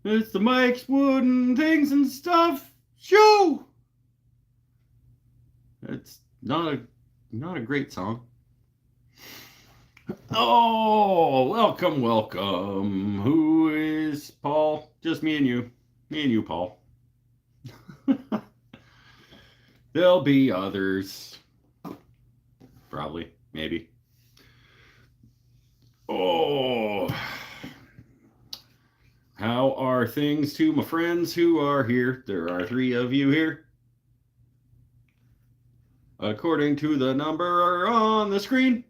It's the Mike's Wooden Things and Stuff show. It's not a great song. Oh, welcome, welcome. Who is Paul? Just me and you. Me and you, Paul. There'll be others. Probably, maybe. Oh, how are things to my friends who are here? There are three of you here. According to the number on the screen,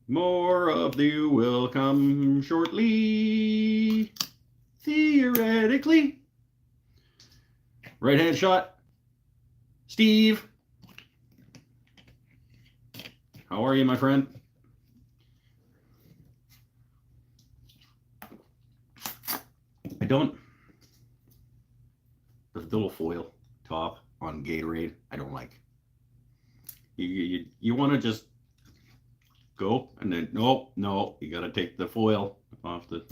more of you will come shortly. Theoretically. Right hand shot. Steve. How are you, my friend? I don't. The little foil top on Gatorade, I don't like. You want to just go and then no, you got to take the foil off the.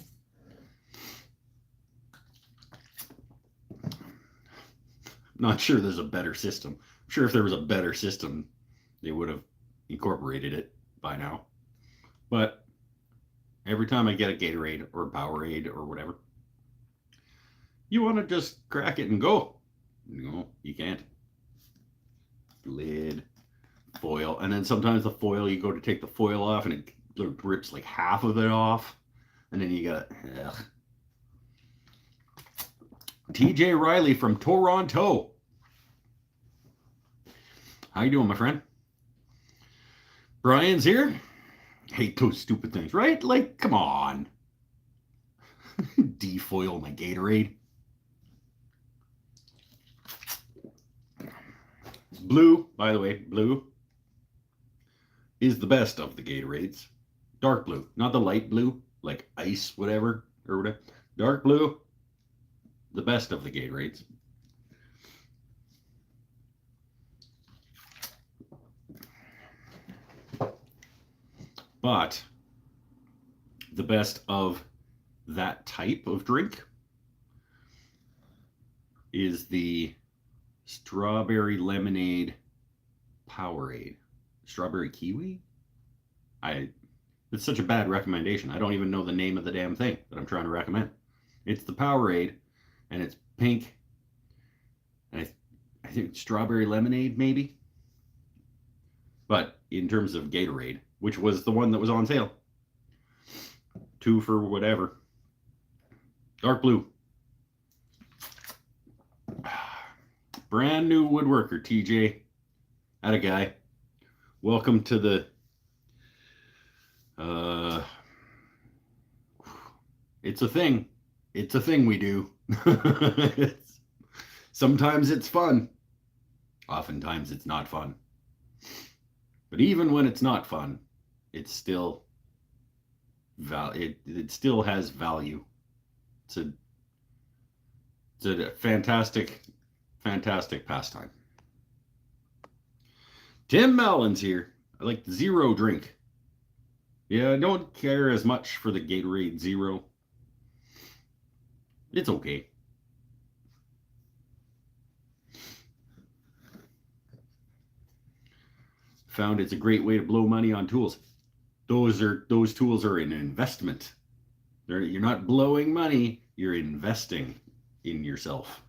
Not sure there's a better system. I'm sure if there was a better system, they would have incorporated it by now. But every time I get a Gatorade or a Powerade or whatever, you want to just crack it and go. No, you can't. Lid, foil, and then sometimes the foil, you go to take the foil off and it rips like half of it off, and then you got TJ Riley from Toronto. How you doing, my friend? Brian's here. Hate those stupid things, right? Like, come on. Defoil my Gatorade. Blue, by the way, blue is the best of the Gatorades. Dark blue, not the light blue, like ice, whatever, or whatever. Dark blue, the best of the Gatorades. But the best of that type of drink is the strawberry lemonade Powerade. Strawberry kiwi? It's such a bad recommendation. I don't even know the name of the damn thing that I'm trying to recommend. It's the Powerade, and it's pink, and I think strawberry lemonade maybe. But in terms of Gatorade, which was the one that was on sale, 2 for whatever. Dark blue. Brand new woodworker, TJ. Atta guy. Welcome to the it's a thing. It's a thing we do. Sometimes it's fun. Oftentimes it's not fun. But even when it's not fun, it's still it still has value. It's a fantastic pastime. Tim Mellon's here. I like the Zero drink. Yeah, I don't care as much for the Gatorade Zero. It's okay. Found it's a great way to blow money on tools. Those tools are an investment. You're not blowing money, you're investing in yourself.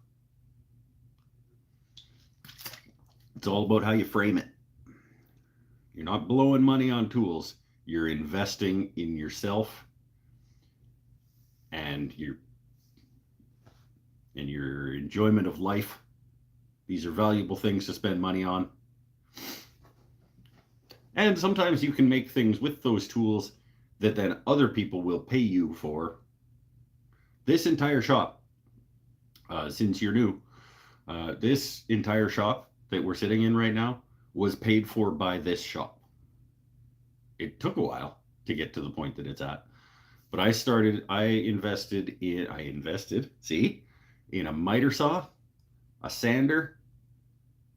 It's all about how you frame it. You're not blowing money on tools, you're investing in yourself and your enjoyment of life. These are valuable things to spend money on. And sometimes you can make things with those tools that then other people will pay you for. This entire shop, since you're new, this entire shop that we're sitting in right now was paid for by this shop. It took a while to get to the point that it's at. But I invested in a miter saw, a sander,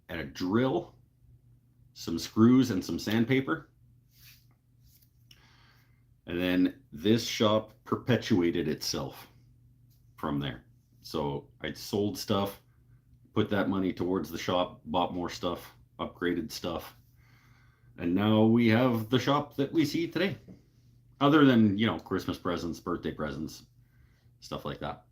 and a drill, some screws and some sandpaper. And then this shop perpetuated itself from there. So I sold stuff, put that money towards the shop, bought more stuff, upgraded stuff, and now we have the shop that we see today. Other than, Christmas presents, birthday presents, stuff like that.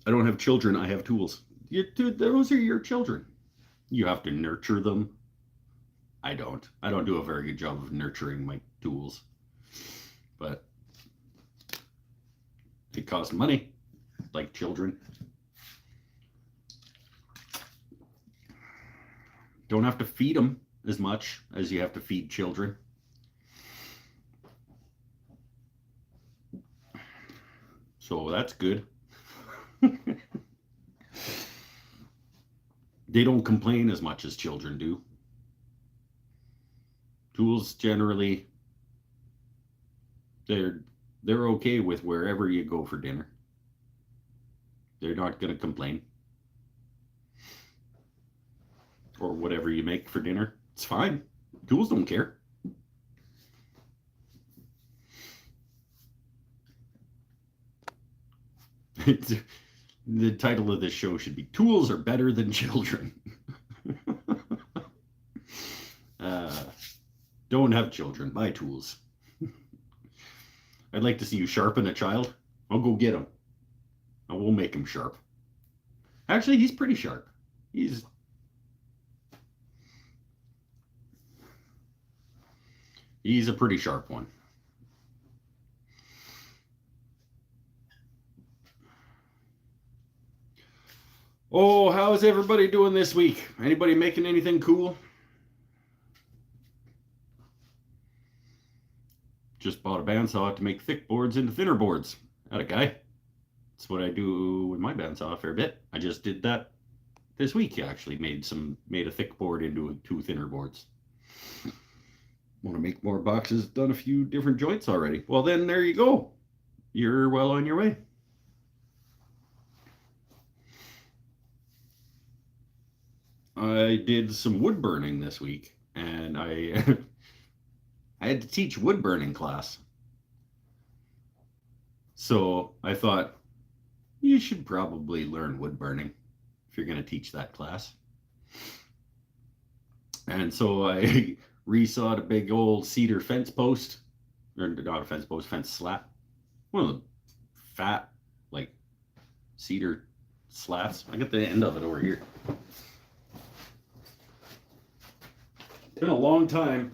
I don't have children, I have tools. Dude, those are your children. You have to nurture them. I don't do a very good job of nurturing my tools. But it costs money, like children. Don't have to feed them as much as you have to feed children. So that's good. They don't complain as much as children do. Tools generally, they're okay with wherever you go for dinner. They're not going to complain. Or whatever you make for dinner, it's fine. Tools don't care. The title of this show should be Tools Are Better Than Children. Don't have children, buy tools. I'd like to see you sharpen a child. I'll go get him. I will make him sharp. Actually, he's pretty sharp. He's a pretty sharp one. Oh, how's everybody doing this week? Anybody making anything cool? Just bought a bandsaw to make thick boards into thinner boards. Atta guy. That's what I do with my bandsaw a fair bit. I just did that this week. Actually made a thick board into 2 thinner boards. Want to make more boxes, done a few different joints already. Well, then there you go. You're well on your way. I did some wood burning this week, and I had to teach wood burning class. So I thought, you should probably learn wood burning if you're going to teach that class. And so I resawed a big old cedar fence post, or not a fence post, fence slat. One of the fat, cedar slats. I got the end of it over here. It's been a long time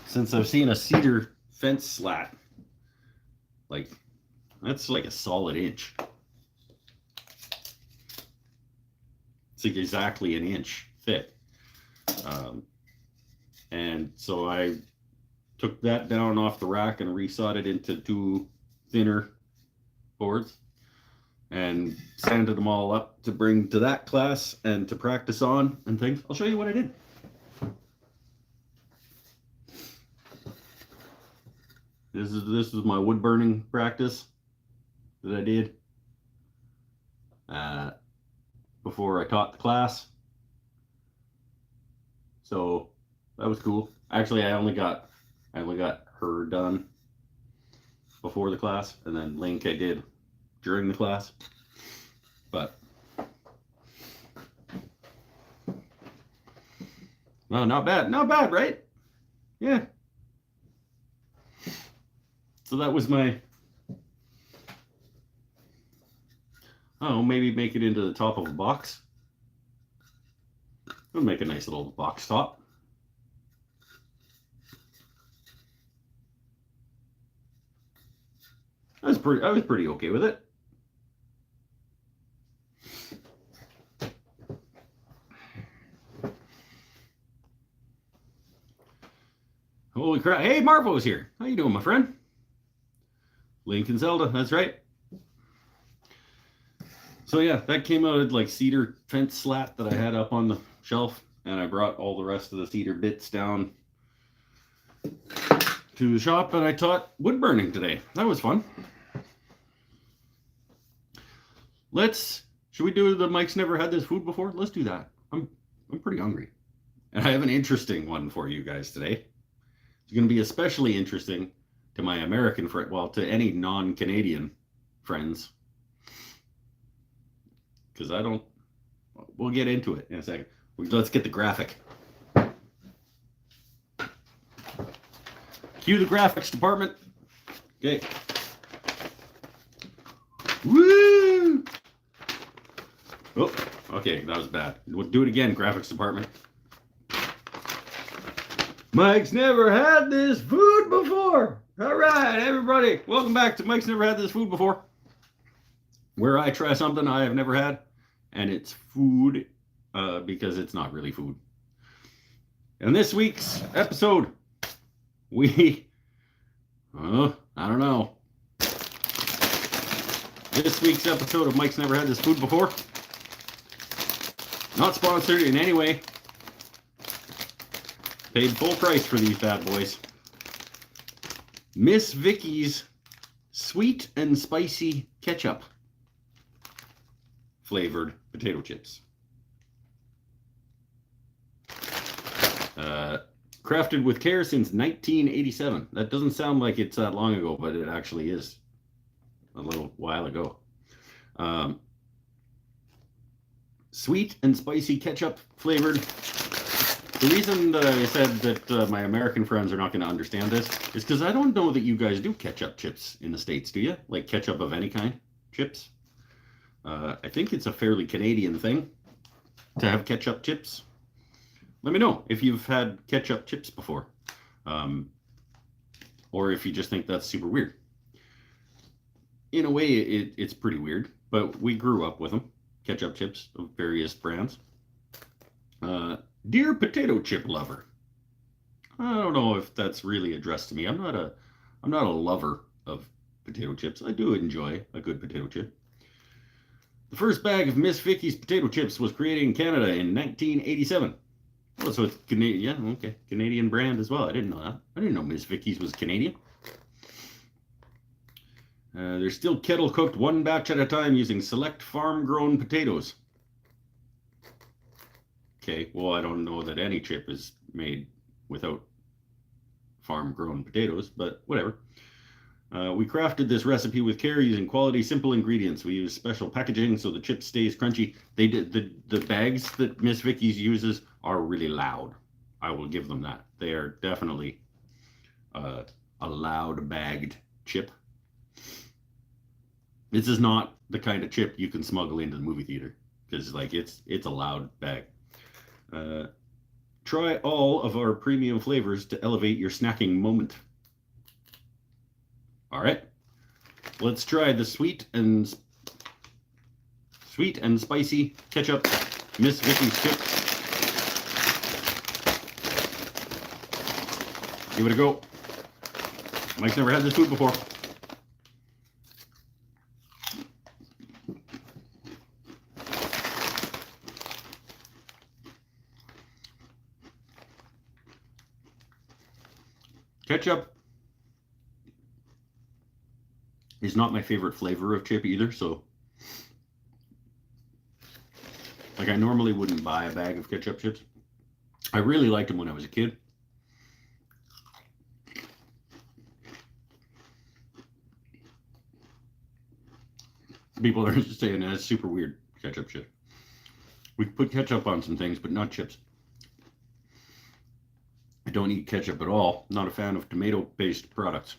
since I've seen a cedar fence slat. That's like a solid inch. It's exactly an inch thick. And so I took that down off the rack and resawed it into 2 thinner boards and sanded them all up to bring to that class and to practice on and things. I'll show you what I did. This is my wood burning practice that I did before I taught the class. So that was cool. Actually, I only got her done before the class, and then Link I did during the class. But no, not bad, right? Yeah. So that was my, maybe make it into the top of a box. I'll make a nice little box top. I was pretty okay with it. Holy crap. Hey, Marvo's here. How you doing, my friend? Link and Zelda, that's right. So yeah, that came out of like cedar fence slat that I had up on the shelf, and I brought all the rest of the cedar bits down to the shop, and I taught wood burning today. That was fun. Should we do the Mike's never had this food before? Let's do that. I'm pretty hungry. And I have an interesting one for you guys today. It's going to be especially interesting to my American friend, well, to any non-Canadian friends, because I don't. We'll get into it in a second. Let's get the graphic. Cue the graphics department. Okay. Woo! Oh, okay, that was bad. We'll do it again, graphics department. Mike's never had this food before. All right, everybody, welcome back to Mike's Never Had This Food Before, where I try something I have never had, and it's food because it's not really food. In this week's episode, I don't know. This week's episode of Mike's Never Had This Food Before, not sponsored in any way. Paid full price for these bad boys. Miss Vickie's sweet and spicy ketchup flavored potato chips. Crafted with care since 1987. That doesn't sound like it's that long ago, but it actually is a little while ago. Sweet and spicy ketchup flavored. The reason that I said that my American friends are not going to understand this is because I don't know that you guys do ketchup chips in the States, do you? Like ketchup of any kind chips? I think it's a fairly Canadian thing to have ketchup chips. Let me know if you've had ketchup chips before. Or if you just think that's super weird. In a way, it's pretty weird, but we grew up with them. Ketchup chips of various brands. Dear potato chip lover, I don't know if that's really addressed to me. I'm not a lover of potato chips. I do enjoy a good potato chip. The first bag of Miss Vickie's potato chips was created in Canada in 1987. Oh, so it's Canadian. Yeah, okay, Canadian brand as well. I didn't know that. I didn't know Miss Vickie's was Canadian. They're still kettle cooked one batch at a time using select farm-grown potatoes. Okay, well, I don't know that any chip is made without farm-grown potatoes, but whatever. We crafted this recipe with care using quality, simple ingredients. We use special packaging so the chip stays crunchy. They did the bags that Miss Vickie's uses are really loud. I will give them that. They are definitely a loud bagged chip. This is not the kind of chip you can smuggle into the movie theater because, like, it's a loud bag. Try all of our premium flavors to elevate your snacking moment. All right, let's try the sweet and spicy ketchup Miss Vickie's chip. Give it a go. Mike's never had this food before. Ketchup is not my favorite flavor of chip either, so like I normally wouldn't buy a bag of ketchup chips. I really liked them when I was a kid. People are just saying that's super weird, ketchup chip. We put ketchup on some things, but not chips. I don't eat ketchup at all. Not a fan of tomato-based products.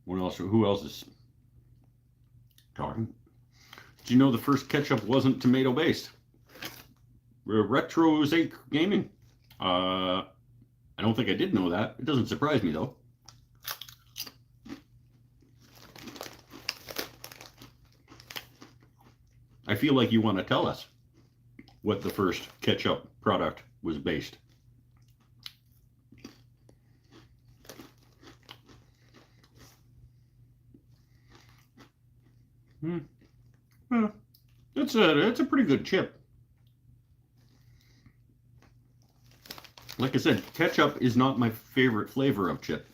What else? Who else is talking? Do you know the first ketchup wasn't tomato-based? Retrosake Gaming. I don't think I did know that. It doesn't surprise me though. I feel like you want to tell us what the first ketchup product was based. Well, it's a pretty good chip. Like I said, ketchup is not my favorite flavor of chip,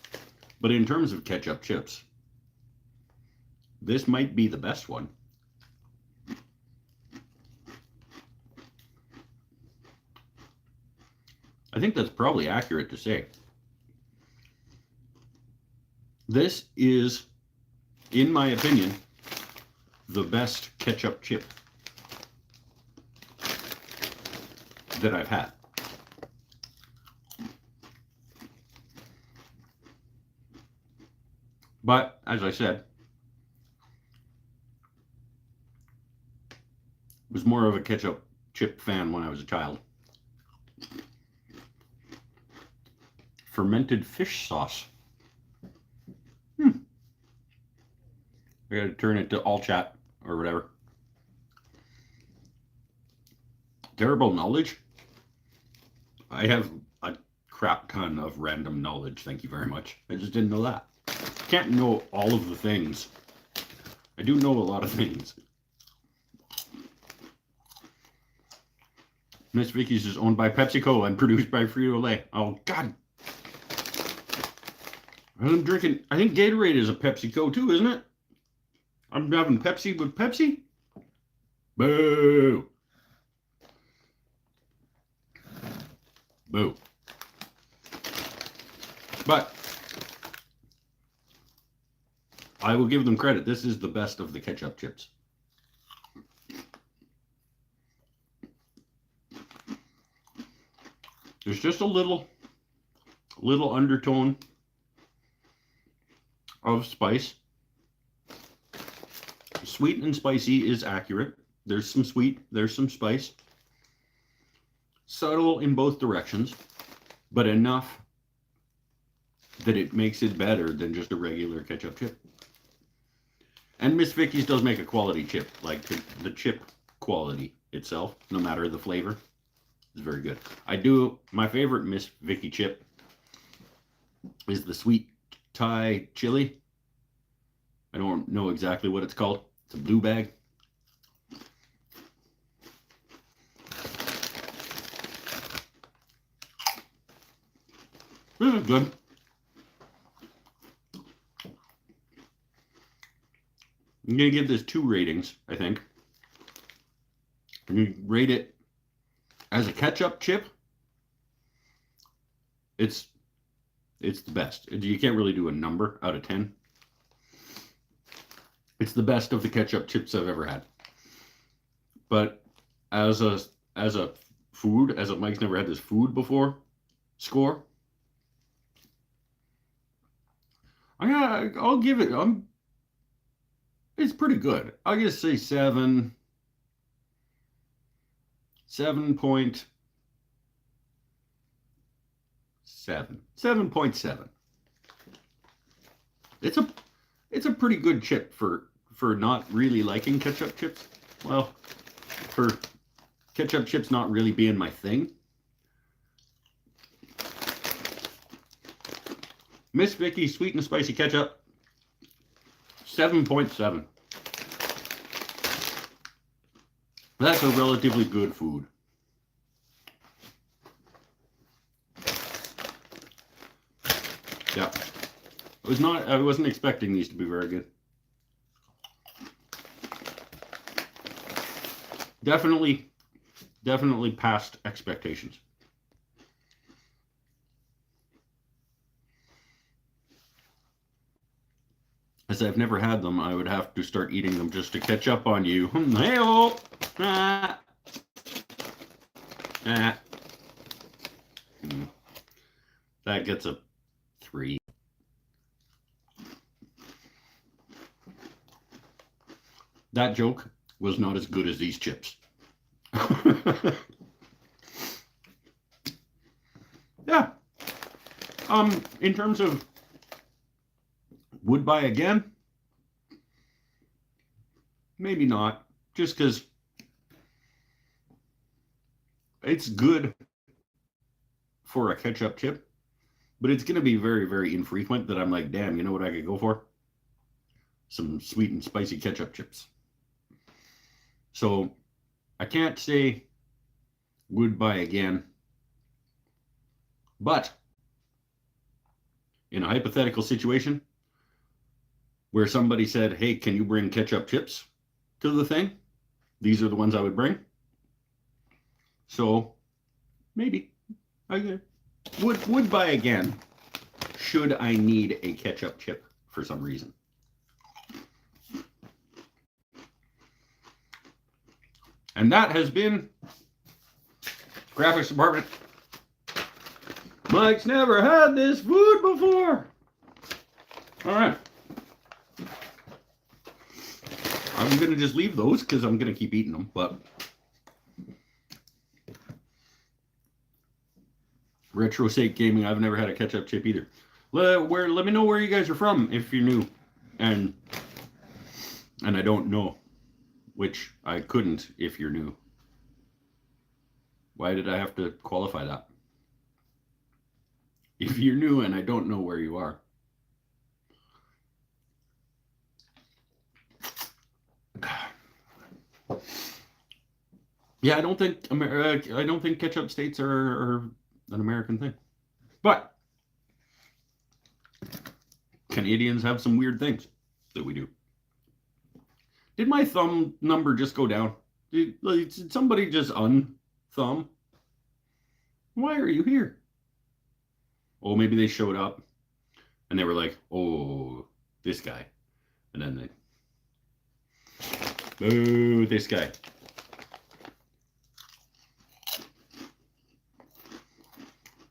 but in terms of ketchup chips, this might be the best one. I think that's probably accurate to say. This is, in my opinion, the best ketchup chip that I've had. But, as I said, was more of a ketchup chip fan when I was a child. Fermented fish sauce. I gotta turn it to all chat or whatever. Terrible knowledge. I have a crap ton of random knowledge, thank you very much. I just didn't know that. Can't know all of the things. I do know a lot of things. Miss Vicky's is owned by PepsiCo and produced by Frito-Lay. Oh, God. I'm drinking, I think Gatorade is a PepsiCo too, isn't it? I'm having Pepsi with Pepsi? Boo! Boo. But I will give them credit. This is the best of the ketchup chips. There's just a little undertone of spice. Sweet and spicy is accurate. There's some sweet, there's some spice. Subtle in both directions, but enough that it makes it better than just a regular ketchup chip. And Miss Vicky's does make a quality chip, like the chip quality itself, no matter the flavor, is very good. My favorite Miss Vicky chip is the sweet Thai chili. I don't know exactly what it's called. It's a blue bag. This is good. I'm going to give this 2 ratings, I think. And you rate it as a ketchup chip. It's the best. You can't really do a number out of 10. It's the best of the ketchup chips I've ever had. But as a food, as a Mike's never had this food before score, I'll give it. It's pretty good. I'll just say 7. 7.7. 7.7. It's a pretty good chip for not really liking ketchup chips. Well, for ketchup chips not really being my thing. Miss Vicky sweet and spicy ketchup, 7.7. That's a relatively good food. Yeah. I wasn't expecting these to be very good. Definitely past expectations. As I've never had them, I would have to start eating them just to catch up on you. Hey-oh! Ah. Ah. That gets a 3. That joke was not as good as these chips. Yeah. In terms of would buy again, maybe not, just because it's good for a ketchup chip, but it's going to be very, very infrequent that I'm like, damn, you know what I could go for? Some sweet and spicy ketchup chips. So I can't say would buy again, but in a hypothetical situation where somebody said, hey, can you bring ketchup chips to the thing? These are the ones I would bring. So maybe. Okay. would buy again should I need a ketchup chip for some reason. And that has been Graphics Department. Mike's never had this food before. All right. I'm going to just leave those because I'm going to keep eating them. But Retro Sake Gaming, I've never had a ketchup chip either. Let me know where you guys are from if you're new. And I don't know, which I couldn't if you're new. Why did I have to qualify that? If you're new and I don't know where you are. Yeah, I don't think ketchup states are an American thing. But Canadians have some weird things that we do. Did my thumb number just go down? Did somebody just unthumb? Why are you here? Oh, maybe they showed up and they were like, oh, this guy. And then they, boo, this guy.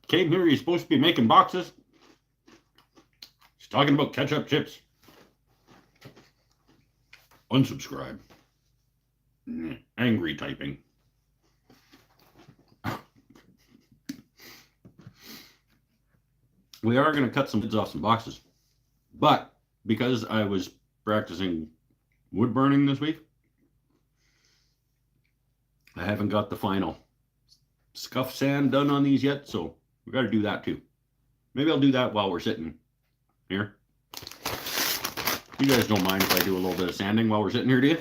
Came here, he's supposed to be making boxes. He's talking about ketchup chips. Unsubscribe. Angry typing. We are going to cut some lids off some boxes. But because I was practicing wood burning this week, I haven't got the final scuff sand done on these yet, so we got to do that too. Maybe I'll do that while we're sitting here. You guys don't mind if I do a little bit of sanding while we're sitting here, do you?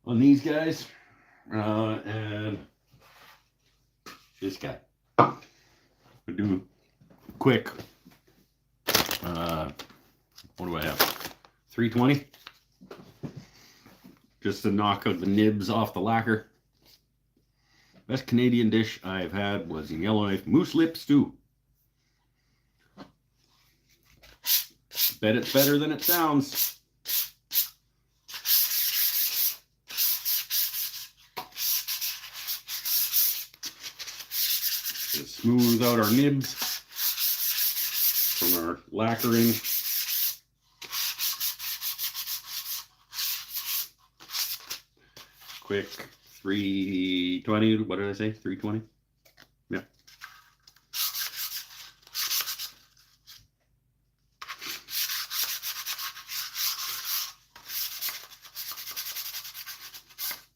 On these guys, and this guy. We'll do quick. What do I have? 320. Just to knock out the nibs off the lacquer. Best Canadian dish I've had was in Yellowknife moose lip stew. Bet it's better than it sounds. Just smooth out our nibs from our lacquering. Quick 320, what did I say? 320? Yeah.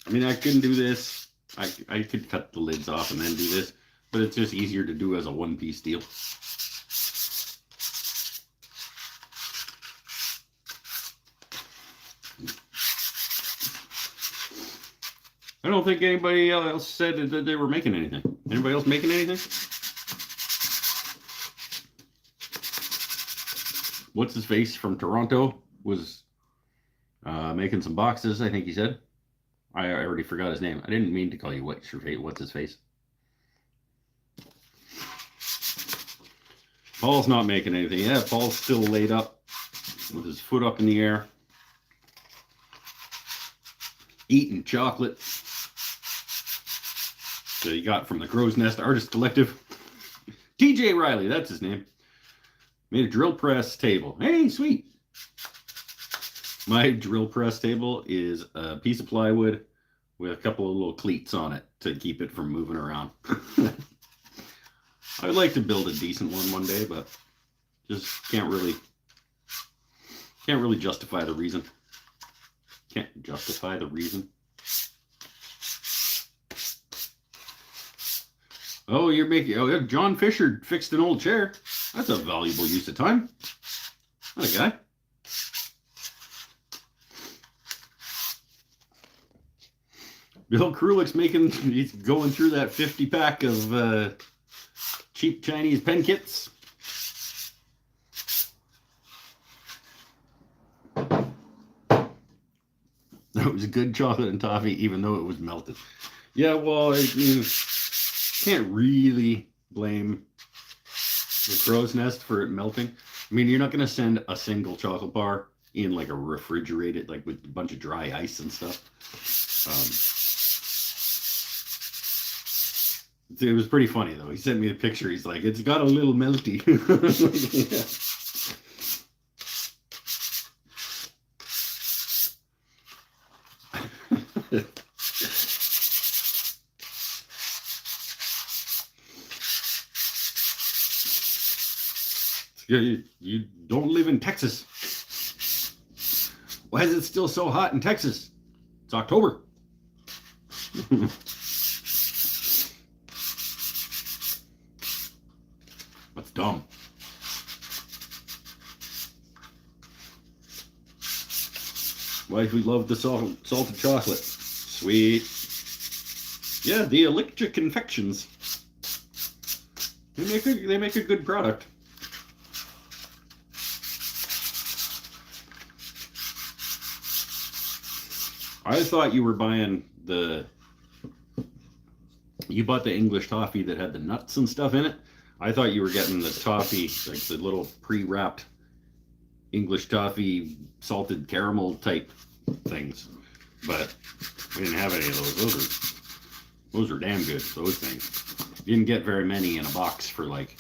I mean, I can do this. I could cut the lids off and then do this, but it's just easier to do as a one-piece deal. I don't think anybody else said that they were making anything. Anybody else making anything? What's his face from Toronto was making some boxes, I think he said. I already forgot his name. I didn't mean to call you what's his face. Paul's not making anything. Yeah, Paul's still laid up with his foot up in the air, eating chocolate that he got from the Crow's Nest Artist Collective. TJ Riley, that's his name. Made a drill press table. Hey, sweet. My drill press table is a piece of plywood with a couple of little cleats on it to keep it from moving around. I'd like to build a decent one day, but just can't really justify the reason. Can't justify the reason. Oh, you're making... Oh, John Fisher fixed an old chair. That's a valuable use of time. What a guy. Bill Krulick's he's going through that 50-pack of cheap Chinese pen kits. was good chocolate and toffee, even though it was melted. Yeah, well, you can't really blame the crow's nest for it melting. I mean, you're not going to send a single chocolate bar in like a refrigerated, like with a bunch of dry ice and stuff. It was pretty funny though. He sent me a picture. He's like, "It's got a little melty." You don't live in Texas. Why is it still so hot in Texas? It's October. That's dumb. Why do we love the salted chocolate? Sweet. Yeah, the Electric Confections. They make a good product. I thought you were buying you bought the English toffee that had the nuts and stuff in it. I thought you were getting the toffee, like the little pre-wrapped English toffee salted caramel type things. But we didn't have any of those. Those are damn good, those things. You didn't get very many in a box for like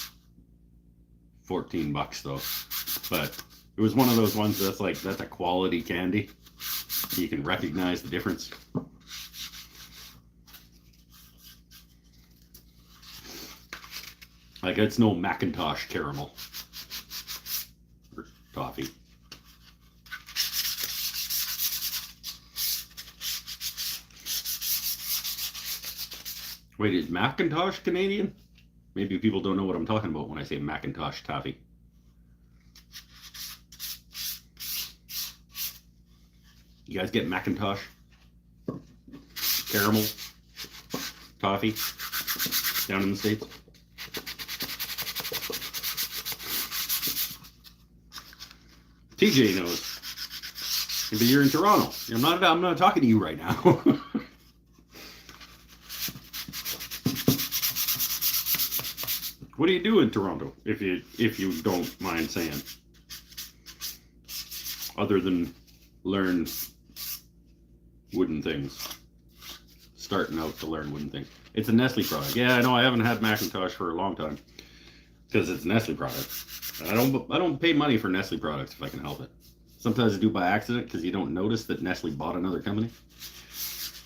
$14 though. But it was one of those ones that's a quality candy. You can recognize the difference. Like it's no Macintosh caramel or toffee. Wait, is Macintosh Canadian? Maybe people don't know what I'm talking about when I say Macintosh toffee. You guys get Macintosh caramel toffee down in the States? TJ knows. But you're in Toronto. I'm not talking to you right now. What do you do in Toronto, if you don't mind saying? Other than learn wooden things. Starting out to learn wooden things. It's a Nestle product. Yeah, I know. I haven't had Macintosh for a long time because it's a Nestle product. I don't pay money for Nestle products if I can help it. Sometimes I do by accident because you don't notice that Nestle bought another company.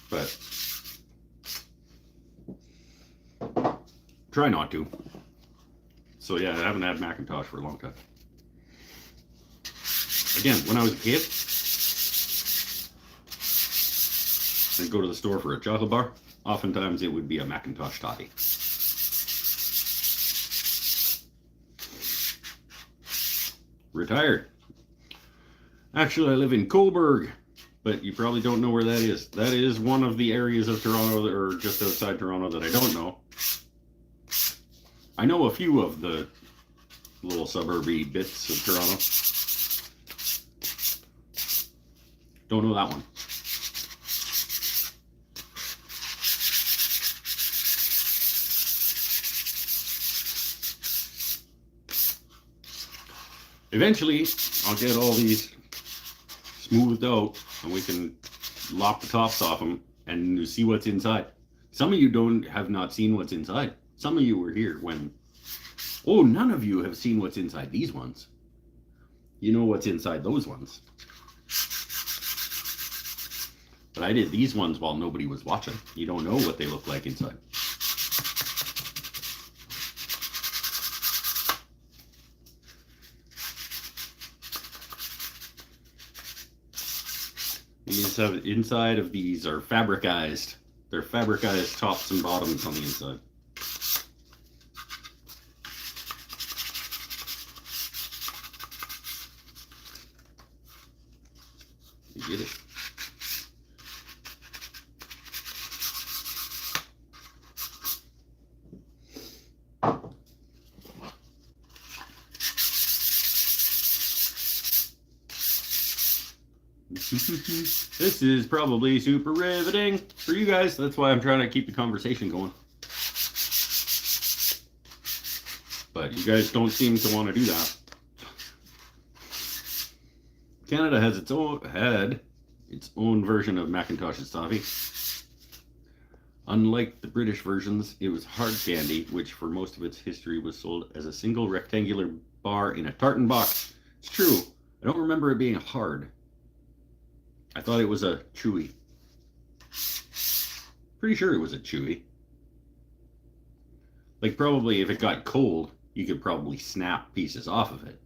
But try not to. So yeah, I haven't had Macintosh for a long time. Again, when I was a kid, I'd go to the store for a chocolate bar. Oftentimes it would be a Macintosh toffee. Retired. Actually, I live in Cobourg, but you probably don't know where that is. That is one of the areas of Toronto, or just outside Toronto, that I don't know. I know a few of the little suburby bits of Toronto. Don't know that one. Eventually, I'll get all these smoothed out and we can lop the tops off them and see what's inside. Some of you have not seen what's inside. Some of you were here when... Oh, none of you have seen what's inside these ones. You know what's inside those ones. But I did these ones while nobody was watching. You don't know what they look like inside. Inside of these are fabricized. They're fabricized tops and bottoms on the inside. You get it? This is probably super riveting for you guys. That's why I'm trying to keep the conversation going. But you guys don't seem to want to do that. Canada has its own version of Macintosh's toffee. Unlike the British versions, it was hard candy, which for most of its history was sold as a single rectangular bar in a tartan box. It's true. I don't remember it being hard. I thought it was a chewy. Pretty sure it was a chewy. Like probably if it got cold, you could probably snap pieces off of it.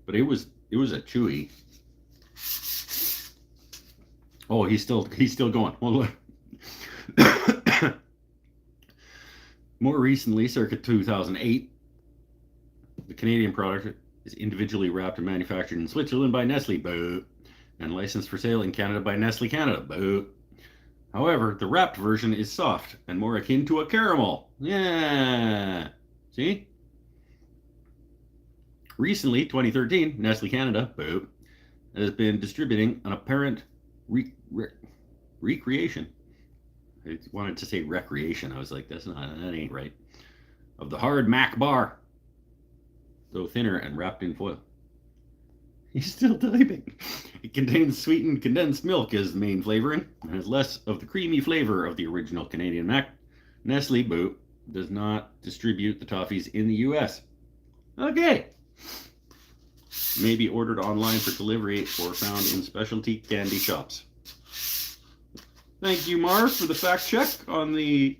But it was a chewy. Oh, he's still going. Well, look. More recently, circa 2008, the Canadian product is individually wrapped and manufactured in Switzerland by Nestle, boo, and licensed for sale in Canada by Nestle Canada, boo. However, the wrapped version is soft and more akin to a caramel. Yeah. See? Recently, 2013, Nestle Canada, boo, has been distributing an apparent recreation. I wanted to say recreation. I was like, that ain't right. Of the hard Mac bar, though thinner and wrapped in foil. He's still typing. It contains sweetened condensed milk as the main flavoring and has less of the creamy flavor of the original Canadian Mac. Nestle Boo does not distribute the toffees in the US. Okay. May be ordered online for delivery or found in specialty candy shops. Thank you, Mar, for the fact check on the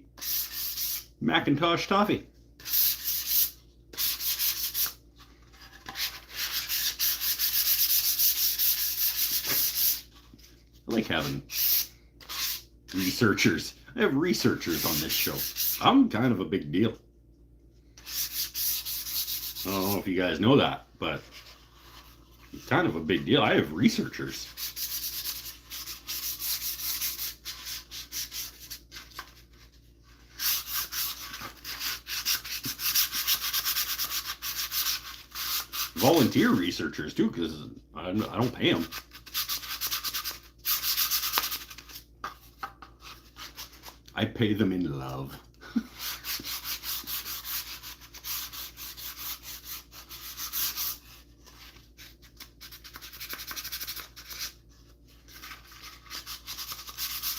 Macintosh toffee. I like having researchers. I have researchers on this show. I'm kind of a big deal. I don't know if you guys know that, but it's kind of a big deal. I have researchers. Volunteer researchers too, because I don't pay them. I pay them in love.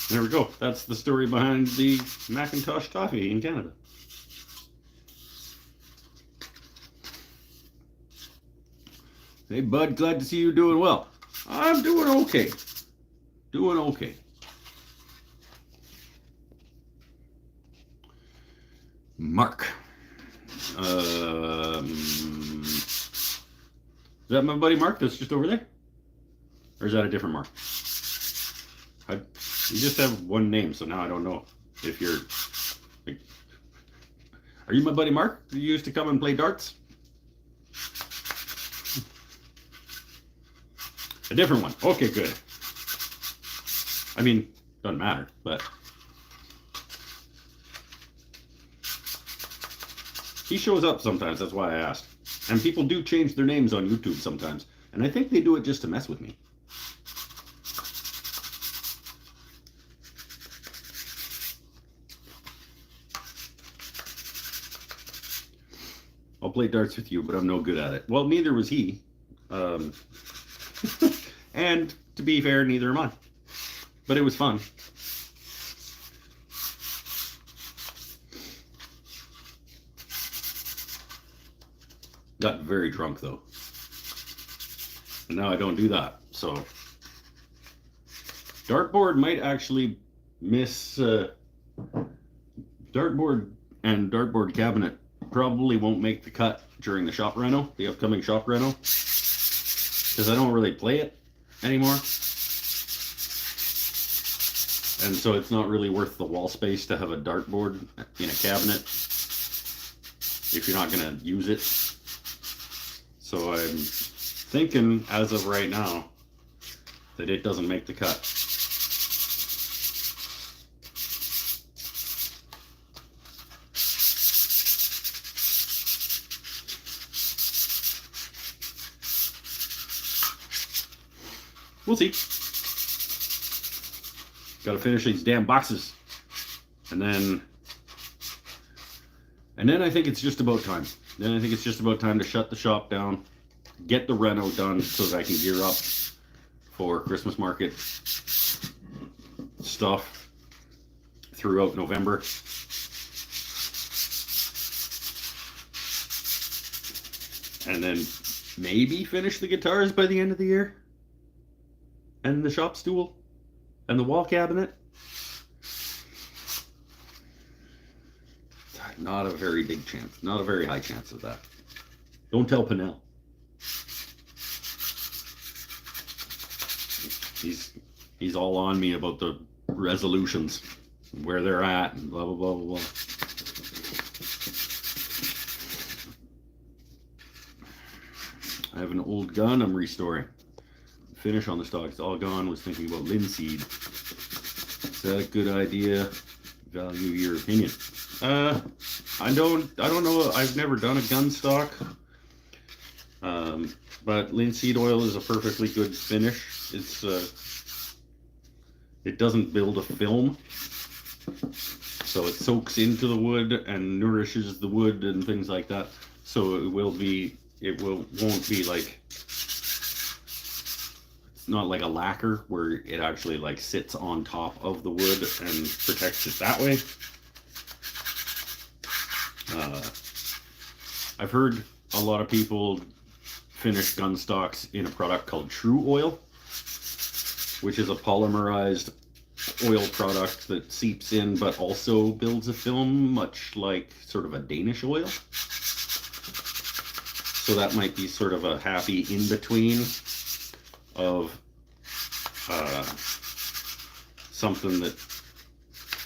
There we go. That's the story behind the Macintosh toffee in Canada. Hey, bud, glad to see you doing well. I'm doing okay. Doing okay. Mark. Is that my buddy Mark that's just over there? Or is that a different Mark? You just have one name, so now I don't know if you're... Like, are you my buddy Mark? You used to come and play darts? A different one. Okay, good. I mean, doesn't matter, but... He shows up sometimes, that's why I asked. And people do change their names on YouTube sometimes. And I think they do it just to mess with me. I'll play darts with you, but I'm no good at it. Well, neither was he. And to be fair, neither am I. But it was fun. Got very drunk though. And now I don't do that. So dartboard might actually miss dartboard and dartboard cabinet probably won't make the cut during the shop reno, the upcoming shop reno, because I don't really play it anymore. And so it's not really worth the wall space to have a dartboard in a cabinet if you're not going to use it. So I'm thinking, as of right now, that it doesn't make the cut. we'll see. Got to finish these damn boxes, and then I think it's just about time. Then I think it's just about time to shut the shop down, get the reno done so that I can gear up for Christmas market stuff throughout November. And then maybe finish the guitars by the end of the year. And the shop stool. And the wall cabinet. Not a very big chance. Not a very high chance of that. Don't tell Pinnell. He's all on me about the resolutions, where they're at, and blah, blah, blah, blah, blah. I have an old gun I'm restoring. Finish on the stock. It's all gone. Was thinking about linseed. Is that a good idea? Value your opinion. I don't know. I've never done a gun stock. But linseed oil is a perfectly good finish. It's it doesn't build a film, so it soaks into the wood and nourishes the wood and things like that. So won't be like, it's not like a lacquer where it actually like sits on top of the wood and protects it that way. I've heard a lot of people finish gun stocks in a product called True Oil, which is a polymerized oil product that seeps in but also builds a film, much like sort of a Danish oil. So that might be sort of a happy in-between of something that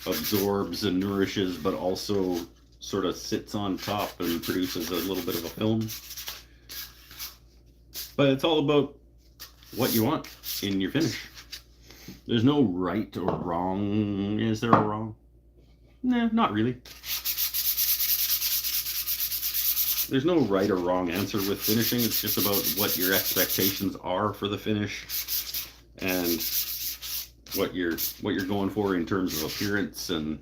absorbs and nourishes but also sort of sits on top and produces a little bit of a film. But it's all about what you want in your finish. There's no right or wrong. Is there a wrong? Nah, not really. There's no right or wrong answer with finishing. It's just about what your expectations are for the finish and what you're going for in terms of appearance and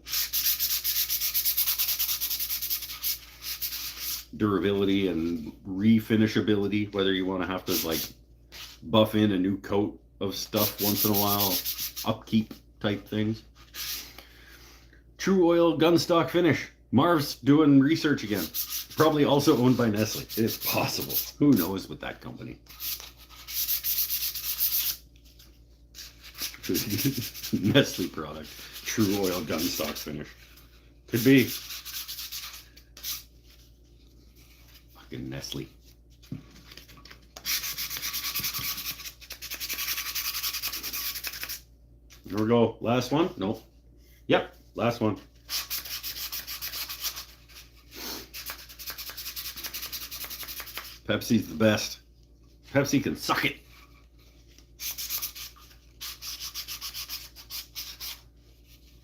durability and refinishability, whether you want to have to like buff in a new coat of stuff once in a while, upkeep type things. True Oil gun stock finish. Marv's doing research again. Probably also owned by Nestle. It's possible. Who knows with that company? Nestle product. True Oil gun stock finish. Could be. Fucking Nestle. Here we go. Last one? Nope. Yep, last one. Pepsi's the best. Pepsi can suck it.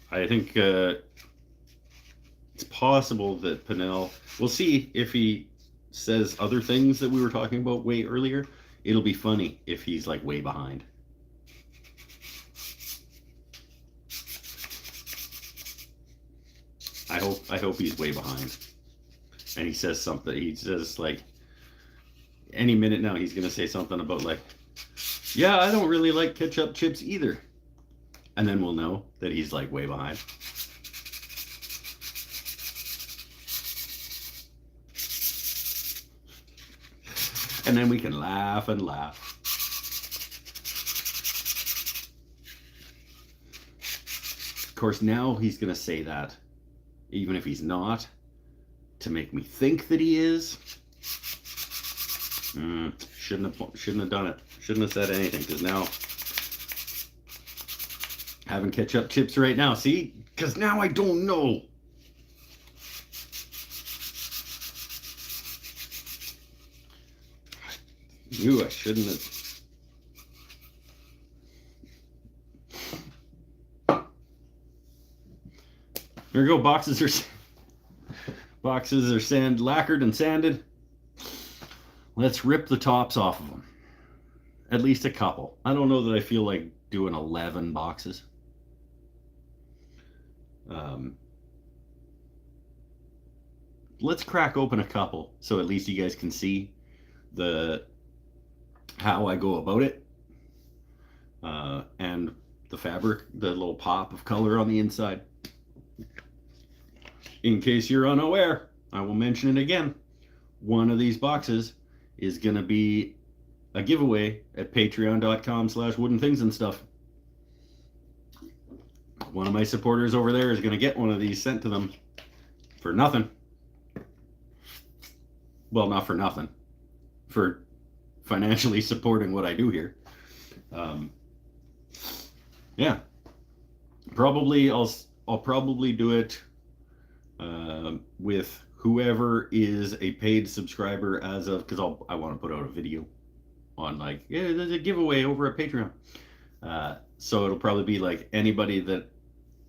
I think it's possible that Pinnell, we'll see if he says other things that we were talking about way earlier. It'll be funny if he's like way behind. I hope he's way behind. And he says something. He says like, any minute now he's gonna say something about like, yeah, I don't really like ketchup chips either. And then we'll know that he's like way behind. And then we can laugh and laugh. Of course, now he's gonna say that, even if he's not, to make me think that he is. Shouldn't have done it. Shouldn't have said anything, because now having ketchup chips right now. See, because now I don't know. I knew I shouldn't have. Here we go. Boxes are lacquered and sanded. Let's rip the tops off of them. at least a couple. I don't know that I feel like doing 11 boxes. Let's crack open a couple so at least you guys can see how I go about it, and the fabric, the little pop of color on the inside. In case you're unaware, I will mention it again. One of these boxes is going to be a giveaway at patreon.com/woodenthingsandstuff. One of my supporters over there is going to get one of these sent to them for nothing. Well, not for nothing. For financially supporting what I do here. Yeah. Probably I'll probably do it with whoever is a paid subscriber as of, because I want to put out a video on like, yeah, there's a giveaway over at Patreon. So it'll probably be like anybody that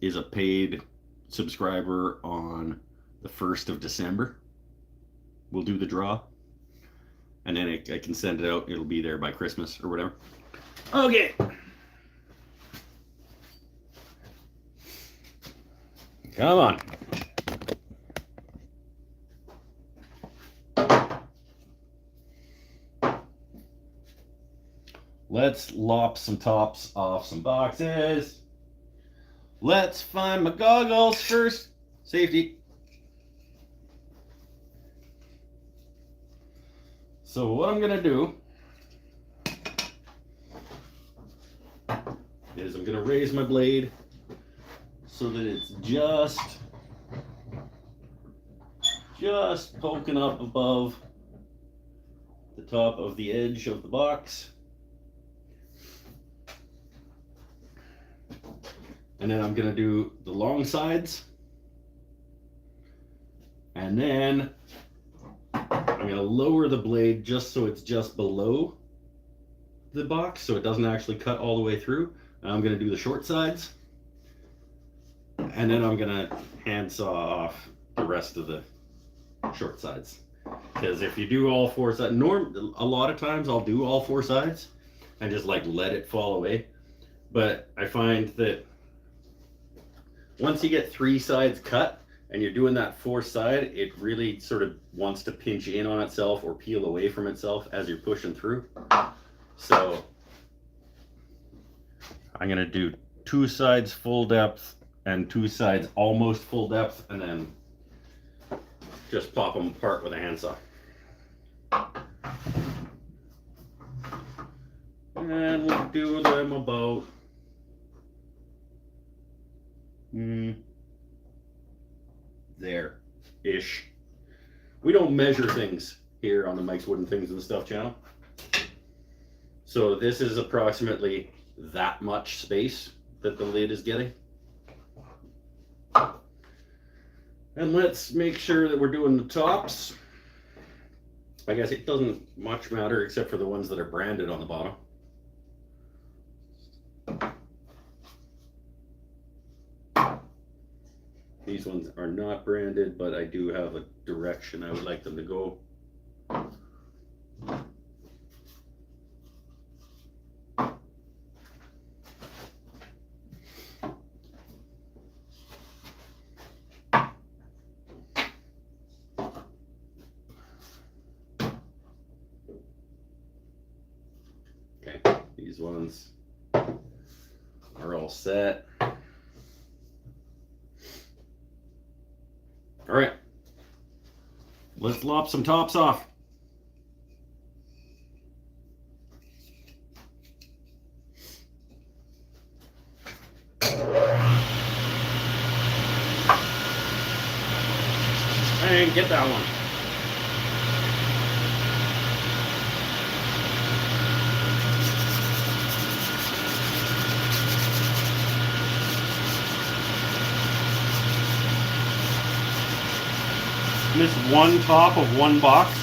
is a paid subscriber on the 1st of December. We'll do the draw. And then I can send it out. It'll be there by Christmas or whatever. Okay. Come on. Let's lop some tops off some boxes. Let's find my goggles first. Safety. So what I'm gonna do is I'm gonna raise my blade so that it's just poking up above the top of the edge of the box. And then I'm gonna do the long sides. And then I'm gonna lower the blade just so it's just below the box, so it doesn't actually cut all the way through. And I'm gonna do the short sides. And then I'm gonna handsaw off the rest of the short sides. Because if you do all four sides, a lot of times I'll do all four sides and just like let it fall away. But I find that once you get 3 sides cut and you're doing that 4th side, it really sort of wants to pinch in on itself or peel away from itself as you're pushing through. So I'm gonna do 2 sides full depth and 2 sides almost full depth, and then just pop them apart with a handsaw. And we'll do them about there-ish. We don't measure things here on the Mike's Wooden Things and Stuff channel. So this is approximately that much space that the lid is getting. And let's make sure that we're doing the tops. I guess it doesn't much matter except for the ones that are branded on the bottom. These ones are not branded, but I do have a direction I would like them to go. Okay, these ones are all set. All right, let's lop some tops off. And get that one. This one top of one box.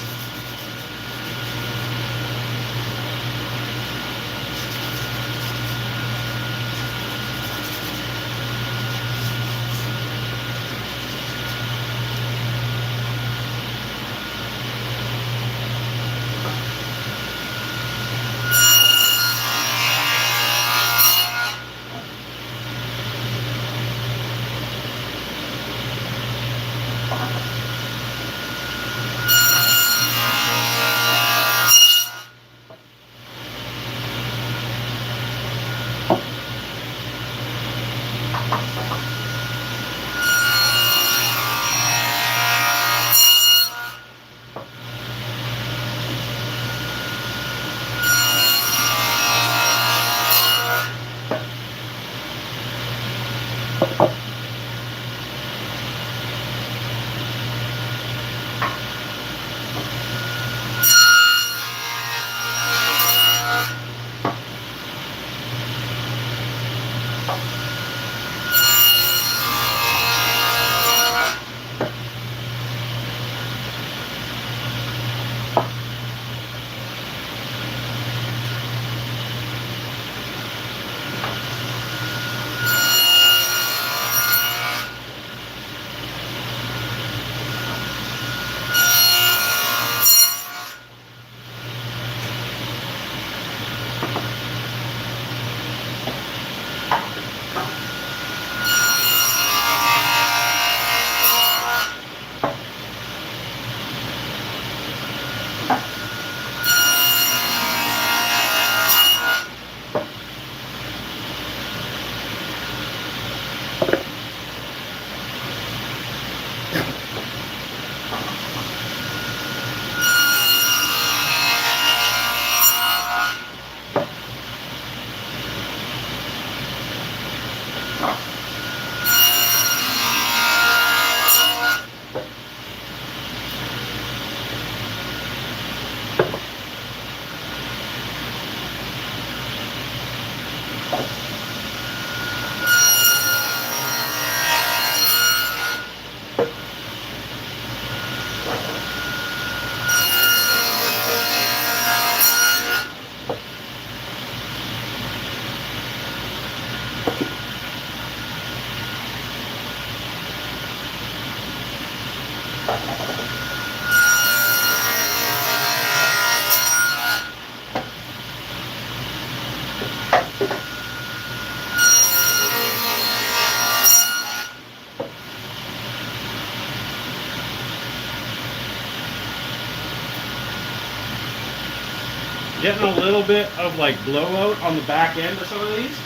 Getting a little bit of like blowout on the back end of some of these.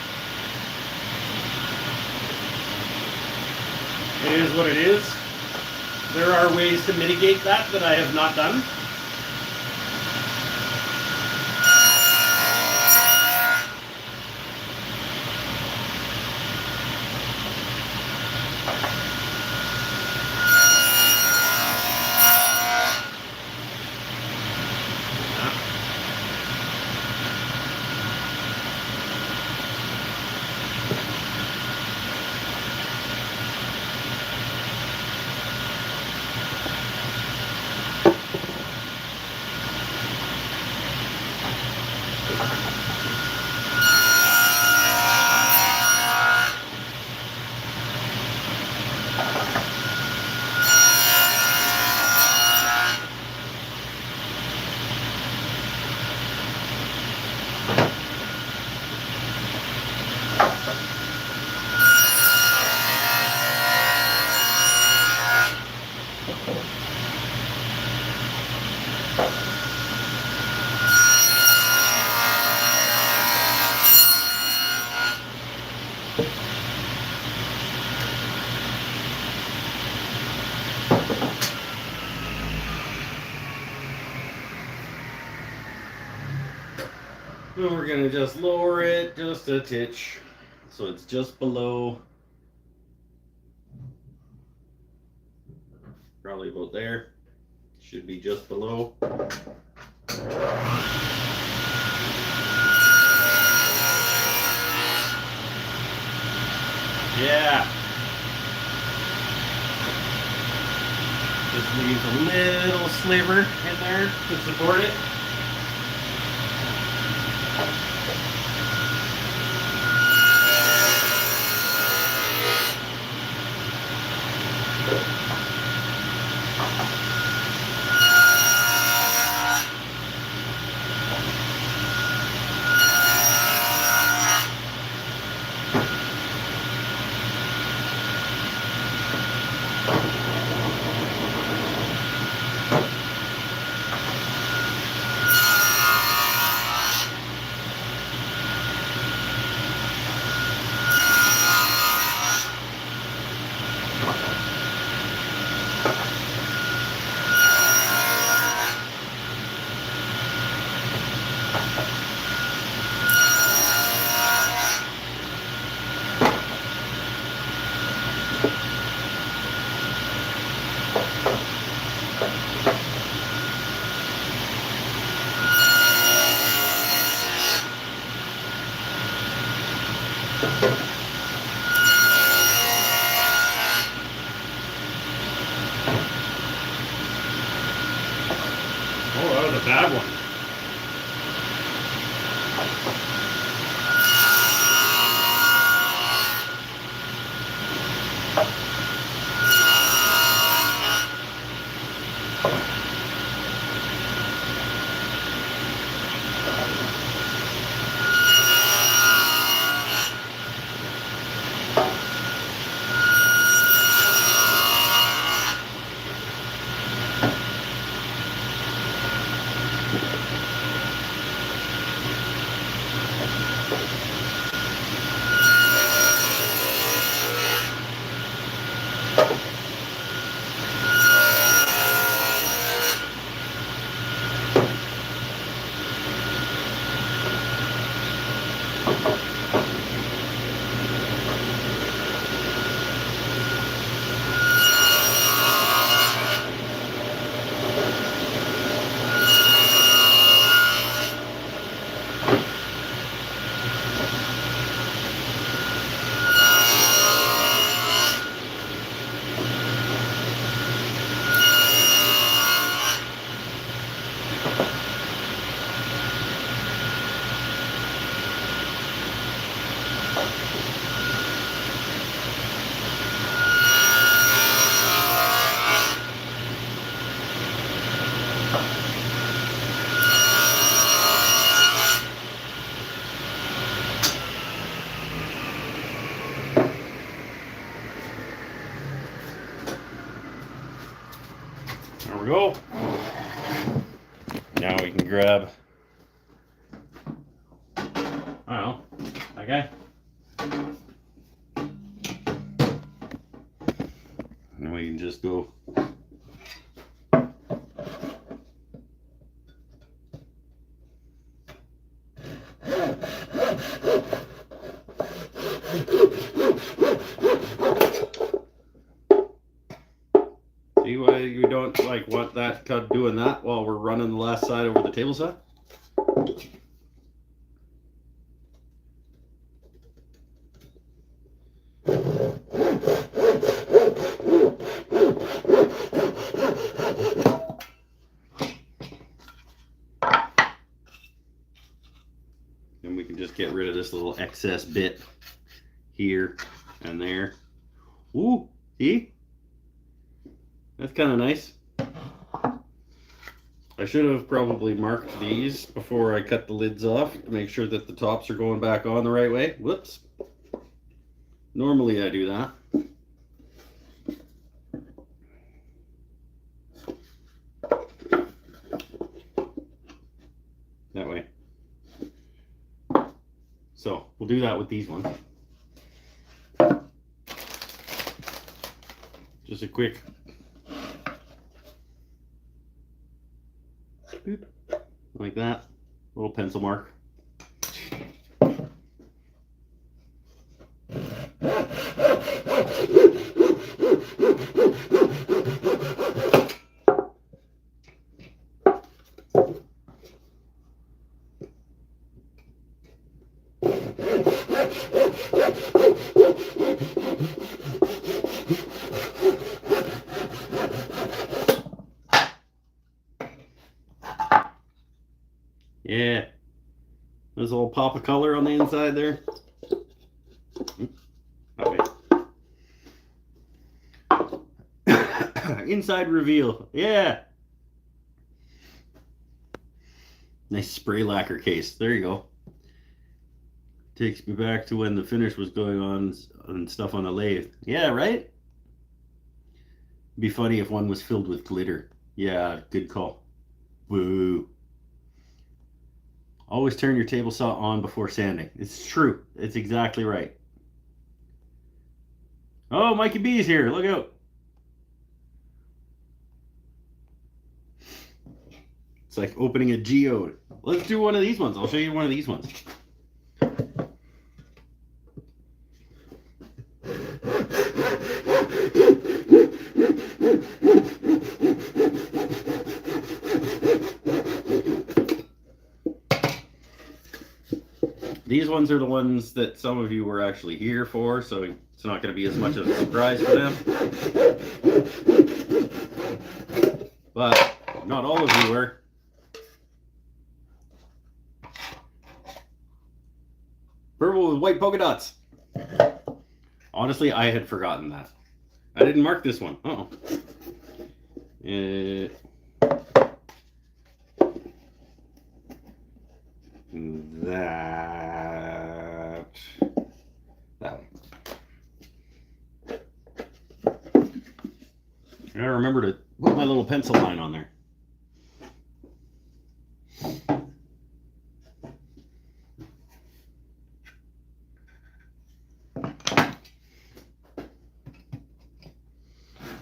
It is what it is. There are ways to mitigate that I have not done. And we're going to just lower it just a titch. So it's just below. Probably about there. Should be just below. Yeah. Just leaves a little sliver in there to support it. Oh, that was a bad one. go. Now we can grab, I don't know, that guy. And we can just go. See why you don't like want that doing that while we're running the last side over the table saw? And we can just get rid of this little excess bit here and there. Ooh, see? That's kind of nice. I should have probably marked these before I cut the lids off to make sure that the tops are going back on the right way. Whoops. Normally I do that. That way. So we'll do that with these ones. Just a quick boop, like that, little pencil mark. Yeah, there's a little pop of color on the inside there. Okay. Inside reveal. Yeah. Nice spray lacquer case. There you go. Takes me back to when the finish was going on and stuff on the lathe. Yeah, right? Be funny if one was filled with glitter. Yeah, good call. Woo. Always turn your table saw on before sanding. It's true. It's exactly right. Oh, Mikey B is here. Look out. It's like opening a geode. Let's do one of these ones. I'll show you one of these ones. These ones are the ones that some of you were actually here for, so it's not going to be as much of a surprise for them. But not all of you were. Purple with white polka dots. Honestly, I had forgotten that. I didn't mark this one. Uh-oh. That one. I gotta remember to put my little pencil line on there.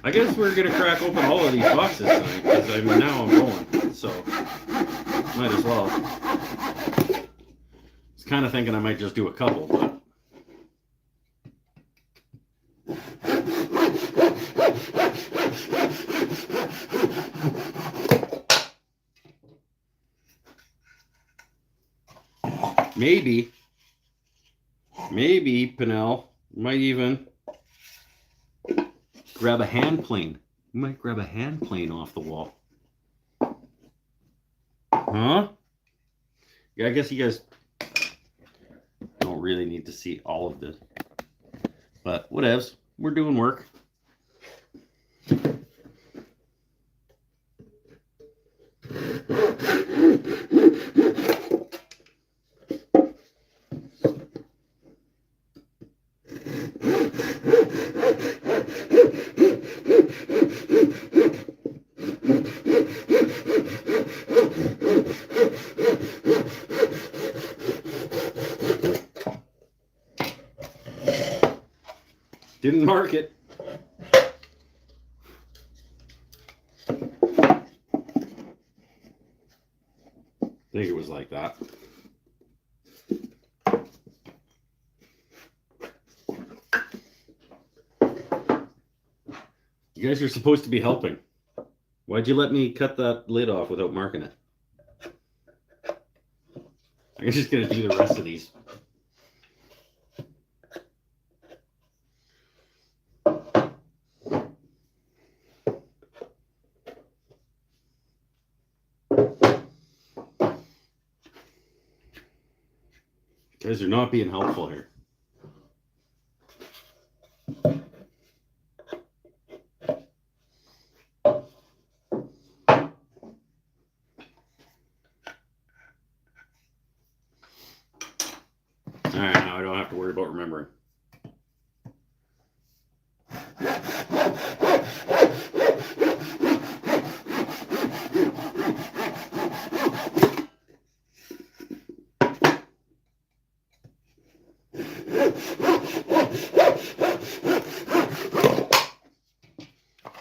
I guess we're gonna crack open all of these boxes tonight, because I mean now I'm going, so might as well. I was kind of thinking I might just do a couple, but maybe Pinnell might even grab a hand plane. You might grab a hand plane off the wall. Huh? Yeah, I guess you guys don't really need to see all of this. But whatevs. We're doing work. Didn't mark it. I think it was like that. You guys are supposed to be helping. Why'd you let me cut that lid off without marking it? I'm just going to do the rest of these. You guys are not being helpful here. Alright, now I don't have to worry about remembering.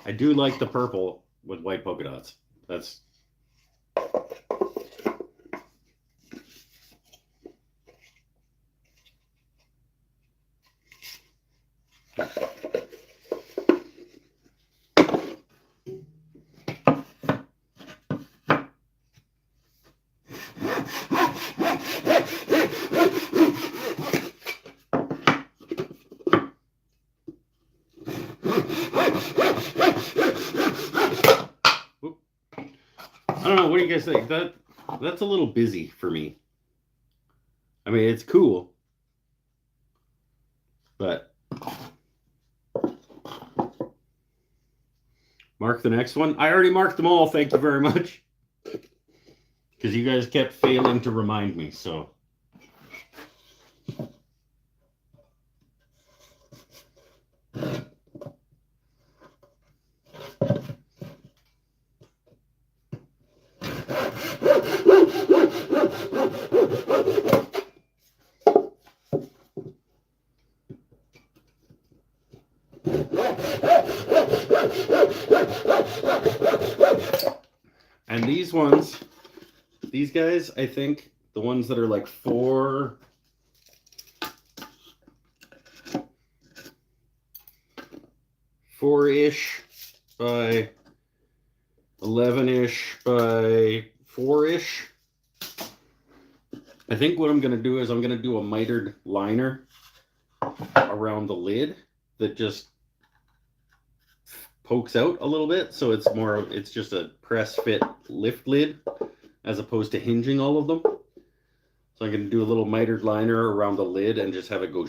I do like the purple with white polka dots. That's... I don't know, what do you guys think? That's a little busy for me. I mean, it's cool, but mark the next one. I already marked them all, thank you very much. Because you guys kept failing to remind me, so. And these ones, these guys, I think, the ones that are like 4-ish by 11-ish by 4-ish. I think what I'm going to do is I'm going to do a mitered liner around the lid that just pokes out a little bit, so it's just a press fit lift lid as opposed to hinging all of them. So I'm going to do a little mitered liner around the lid and just have it go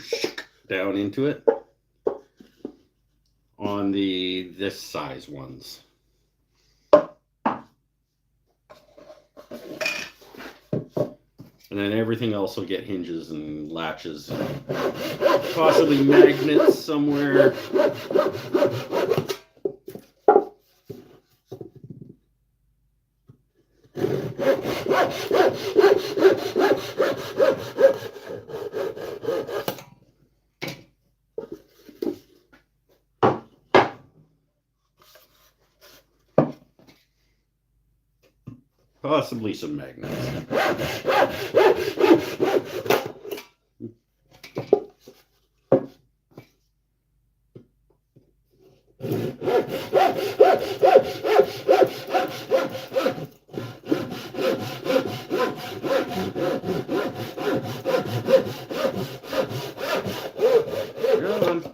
down into it on this size ones. And then everything else will get hinges and latches, and possibly magnets somewhere. Possibly some magnets.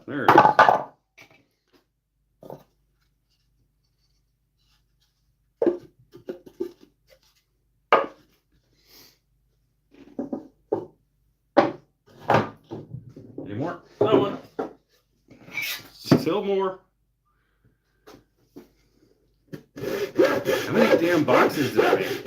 There it is. Any more? That one. Still more. How many damn boxes did I make?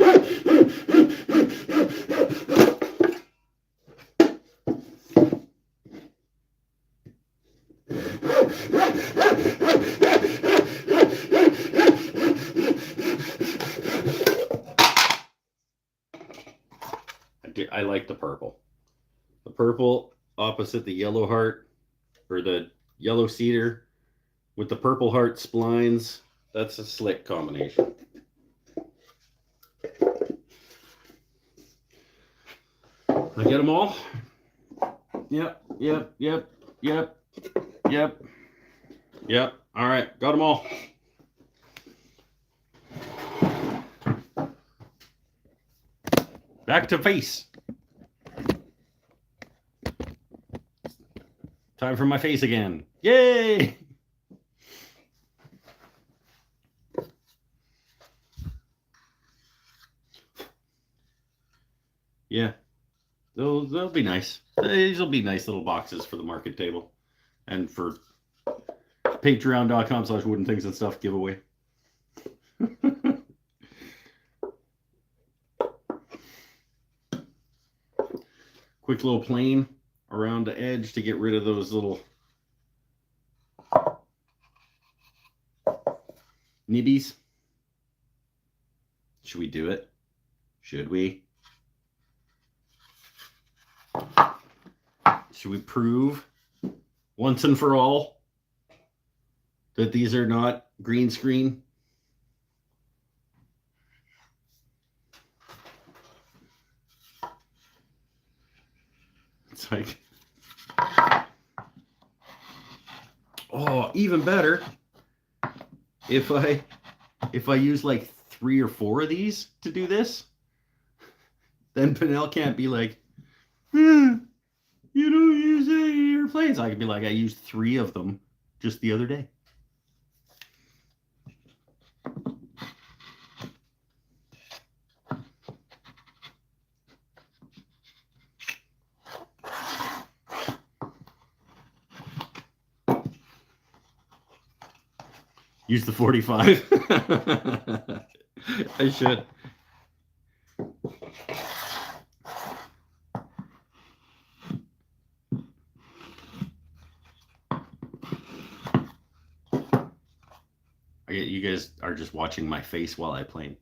I like the purple. The purple opposite the yellow heart, or the yellow cedar with the Purple Heart splines. That's a slick combination. I get them all? Yep. All right, got them all. Back to face. Time for my face again. Yay! Yeah, they'll be nice. These will be nice little boxes for the market table and for patreon.com/wooden things and stuff giveaway. Quick little plane around the edge to get rid of those little nibbies. Should we do it? Should we? Should we prove once and for all that these are not green screen? It's like, oh, even better if I use like 3 or 4 of these to do this, then Pinnell can't be like, you don't use any of your planes. I could be like, I used 3 of them just the other day. Use the 45. I should. You guys are just watching my face while I plane.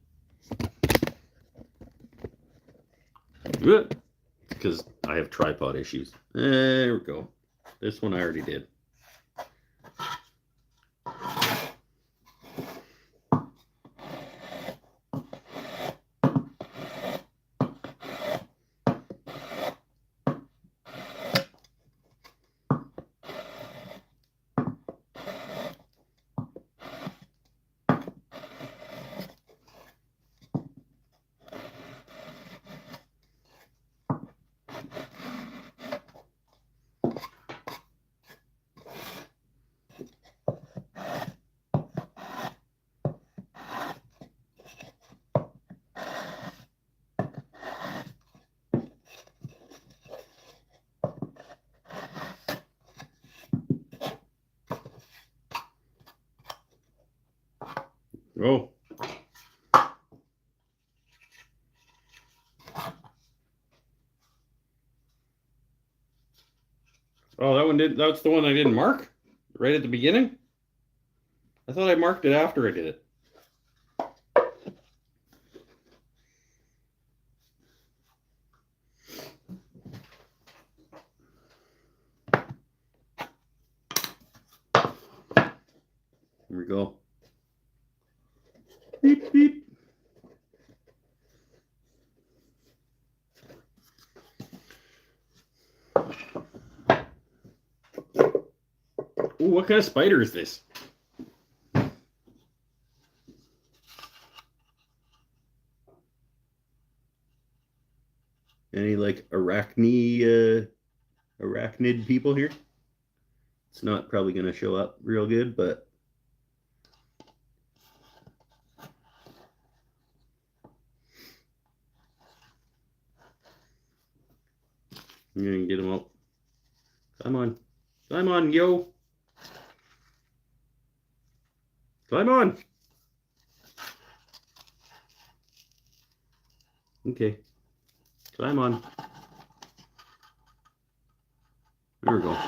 Because I have tripod issues. There we go. This one I already did. Oh. Oh, that one did. That's the one I didn't mark right at the beginning. I thought I marked it after I did it. Here we go. Beep, beep. Ooh, what kind of spider is this? Any like arachnid people here? It's not probably going to show up real good, but I'm going to get them out. Come on. Climb on, yo. Climb on. Okay. Climb on. There we go.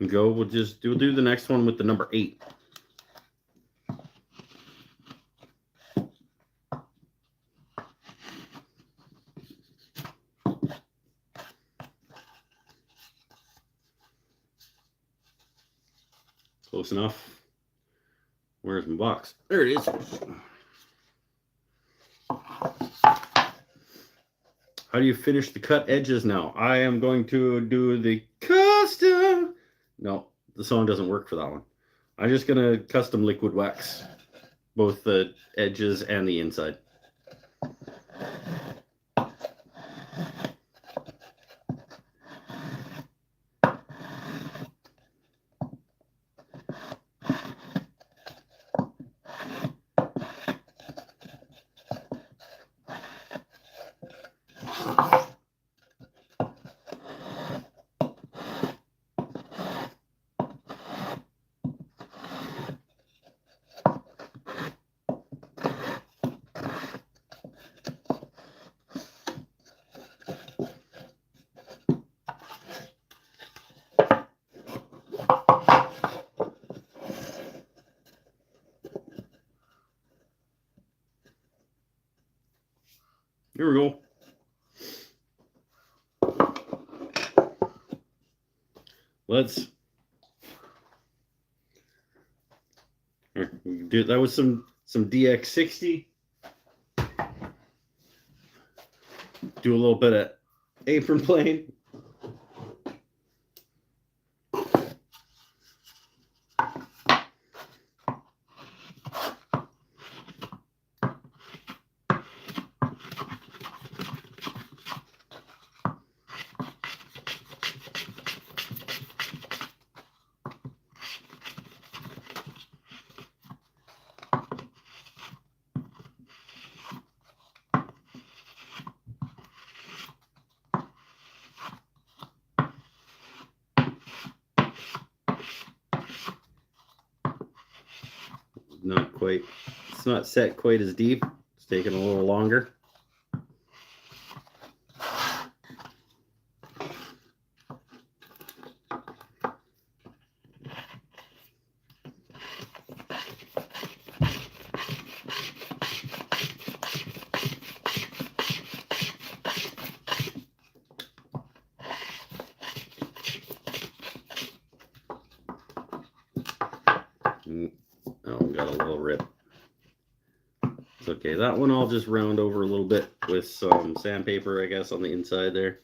go. We'll do the next one with the number 8. Close enough. Where's my box? There it is. How do you finish the cut edges now? I am going to do the custom. No, the song doesn't work for that one. I'm just going to custom liquid wax both the edges and the inside. Here we go. Let's do that with some DX60. Do a little bit of apron playing. Not quite, it's not set quite as deep. It's taking a little longer. Oh, got a little rip. It's okay. That one I'll just round over a little bit with some sandpaper, I guess, on the inside there.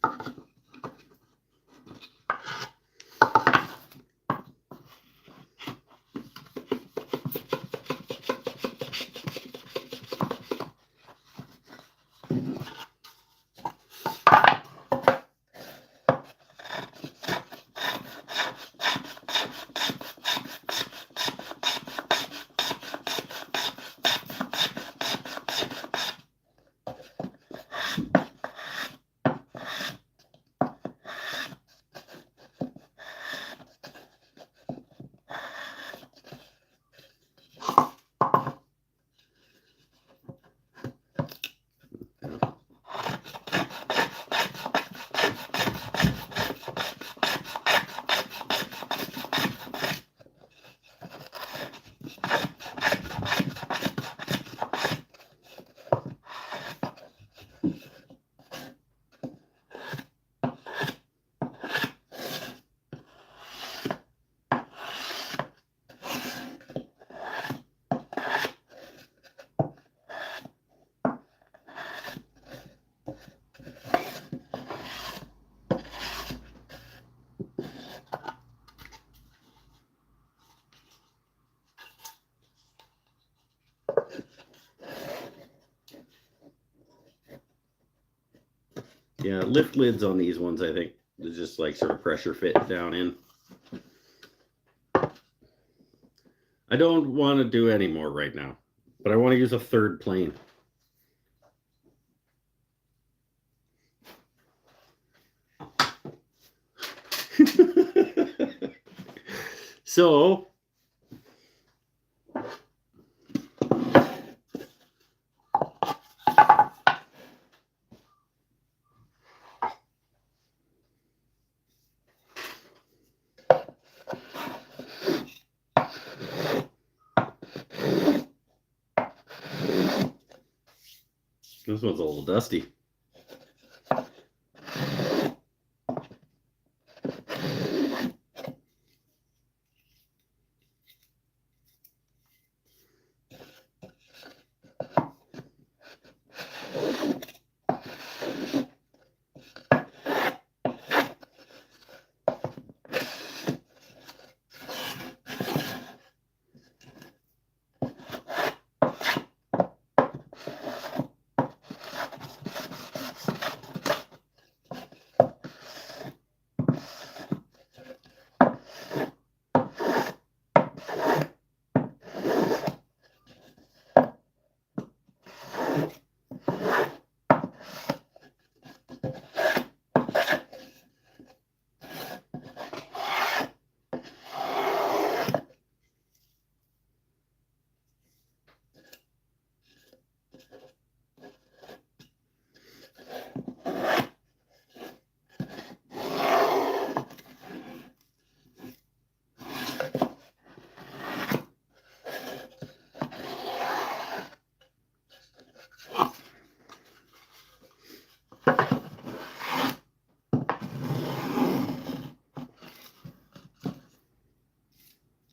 Yeah, lift lids on these ones, I think, is just like sort of pressure fit down in. I don't want to do any more right now, but I want to use a third plane. So This one's a little dusty.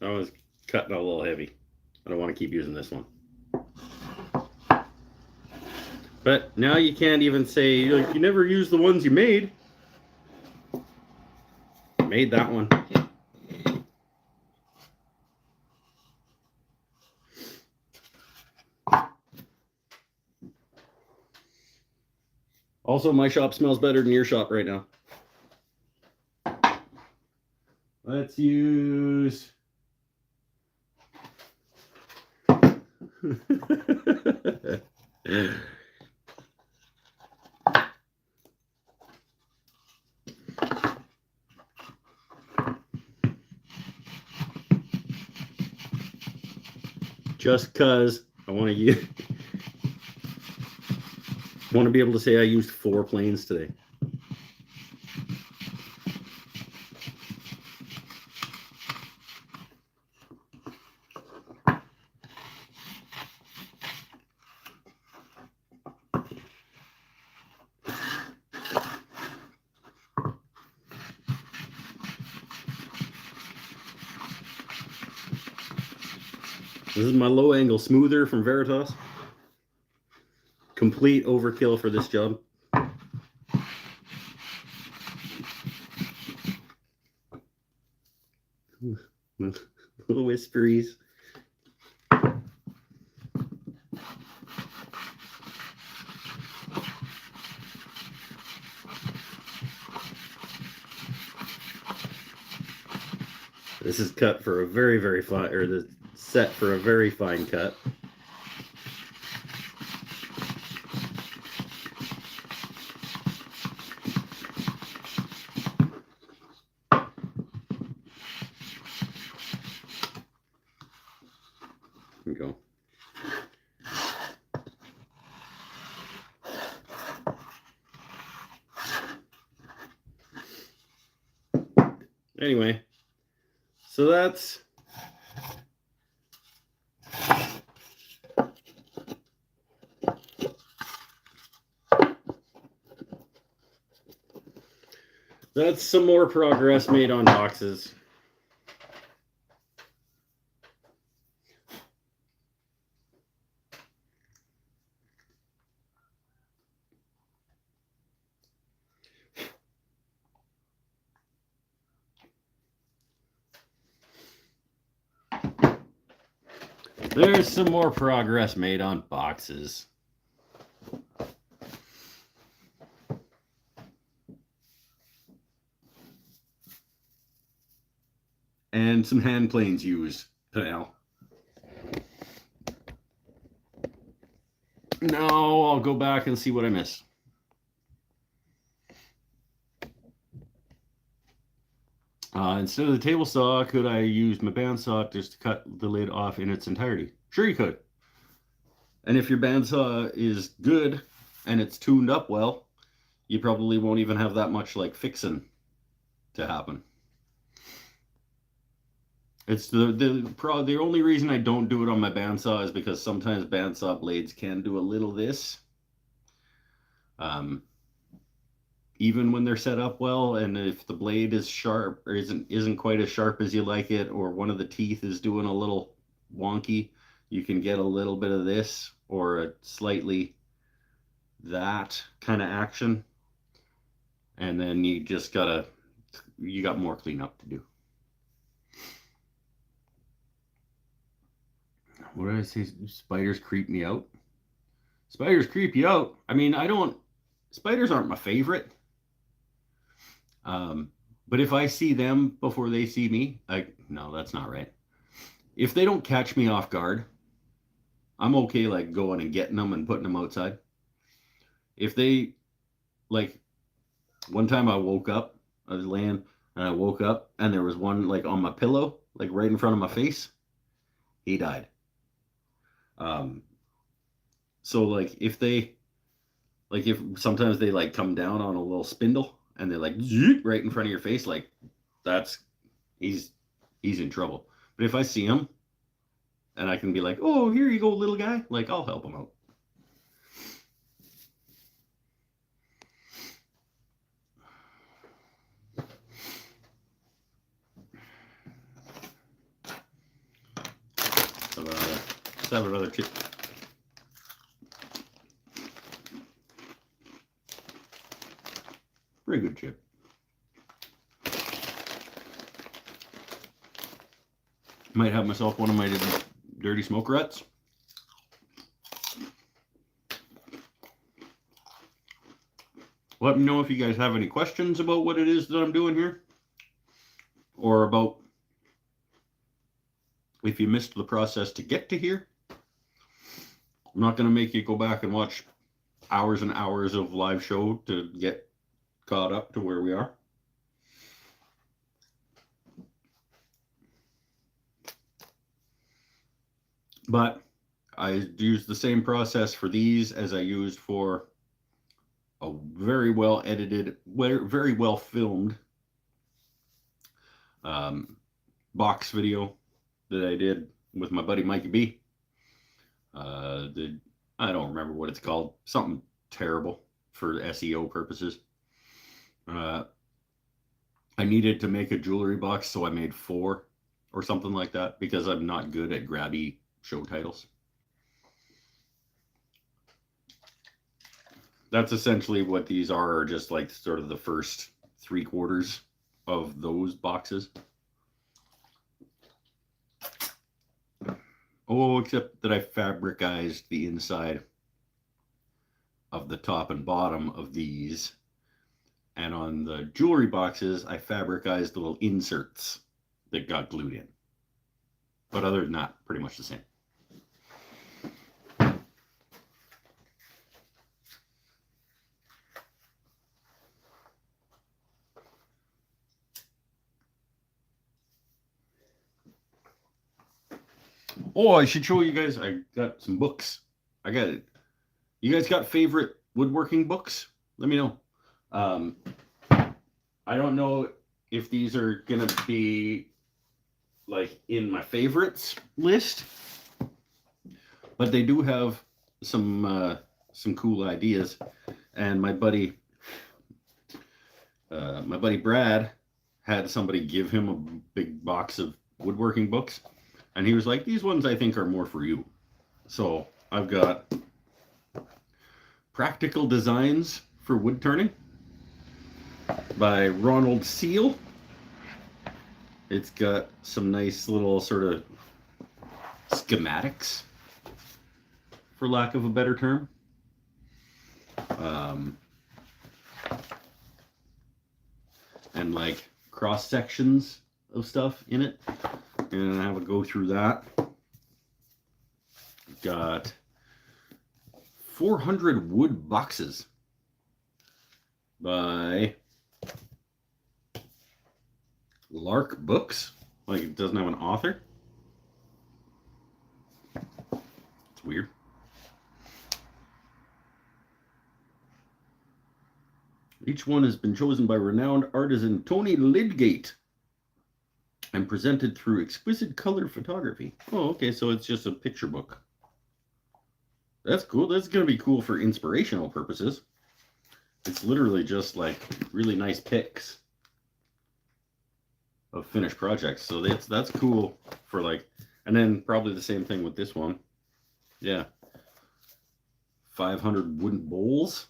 That was cutting a little heavy. I don't want to keep using this one. But now you can't even say, like, you never use the ones you made. Made that one. Also, my shop smells better than your shop right now. Let's use... Just cause I want to use... I want to be able to say I used 4 planes today. This is my low angle smoother from Veritas. Complete overkill for this job. Little whisperies. This is cut for a very, very fine, or the set for a very fine cut. There we go. Anyway, so that's some more progress made on boxes. There's some more progress made on boxes. And some hand planes used now. Now I'll go back and see what I missed. Instead of the table saw, could I use my bandsaw just to cut the lid off in its entirety? Sure you could. And if your bandsaw is good and it's tuned up well, you probably won't even have that much like fixing to happen. It's the only reason I don't do it on my bandsaw is because sometimes bandsaw blades can do a little this. Even when they're set up well, and if the blade is sharp or isn't quite as sharp as you like it, or one of the teeth is doing a little wonky, you can get a little bit of this or a slightly that kind of action, and then you got more cleanup to do. What did I say? Spiders creep me out. Spiders creep you out. I mean, spiders aren't my favorite. But if I see them before they see me, no, that's not right. If they don't catch me off guard, I'm okay like going and getting them and putting them outside. If they, like, one time I woke up, I was laying and I woke up and there was one like on my pillow, like right in front of my face. He died. So like if sometimes they like come down on a little spindle and they're like right in front of your face, like he's in trouble. But if I see him and I can be like, oh, here you go, little guy, like I'll help him out. Let's have another chip. Very good chip. Might have myself one of my dirty smoke ruts. Let me know if you guys have any questions about what it is that I'm doing here, or about if you missed the process to get to here. I'm not going to make you go back and watch hours and hours of live show to get caught up to where we are. But I used the same process for these as I used for a very well edited, very well filmed box video that I did with my buddy Mikey B. I don't remember what it's called. Something terrible for SEO purposes. I needed to make a jewelry box, so I made 4 or something like that because I'm not good at grabby show titles. That's essentially what these are just like sort of the first 3/4 of those boxes. Oh, except that I fabricized the inside of the top and bottom of these. And on the jewelry boxes, I fabricized the little inserts that got glued in. But other than that, pretty much the same. Oh, I should show you guys. I got some books. I got it. You guys got favorite woodworking books? Let me know. I don't know if these are gonna be like in my favorites list, but they do have some cool ideas. And my buddy Brad had somebody give him a big box of woodworking books, and he was like, "These ones I think are more for you." So I've got Practical Designs for Wood Turning by Ronald Seal. It's got some nice little sort of schematics, for lack of a better term. And like cross sections of stuff in it. And I have a go through that. Got 400 wood boxes by Lark Books. Like, it doesn't have an author. It's weird. Each one has been chosen by renowned artisan Tony Lydgate and presented through exquisite color photography. Oh, okay, so it's just a picture book. That's cool. That's going to be cool for inspirational purposes. It's literally just like really nice pics of finished projects. So that's cool for like, and then probably the same thing with this one. Yeah. 500 wooden bowls.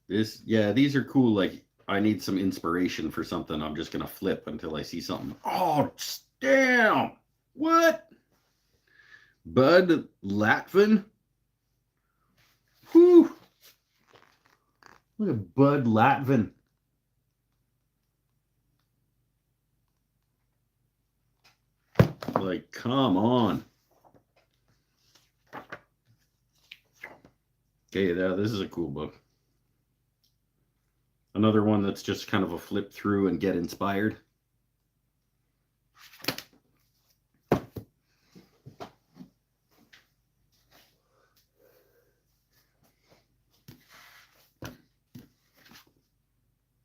These are cool. Like, I need some inspiration for something. I'm just going to flip until I see something. Oh, damn. What? Bud Latvin? Whew. Look at Bud Latvin. Like, come on. Okay, this is a cool book. Another one that's just kind of a flip through and get inspired.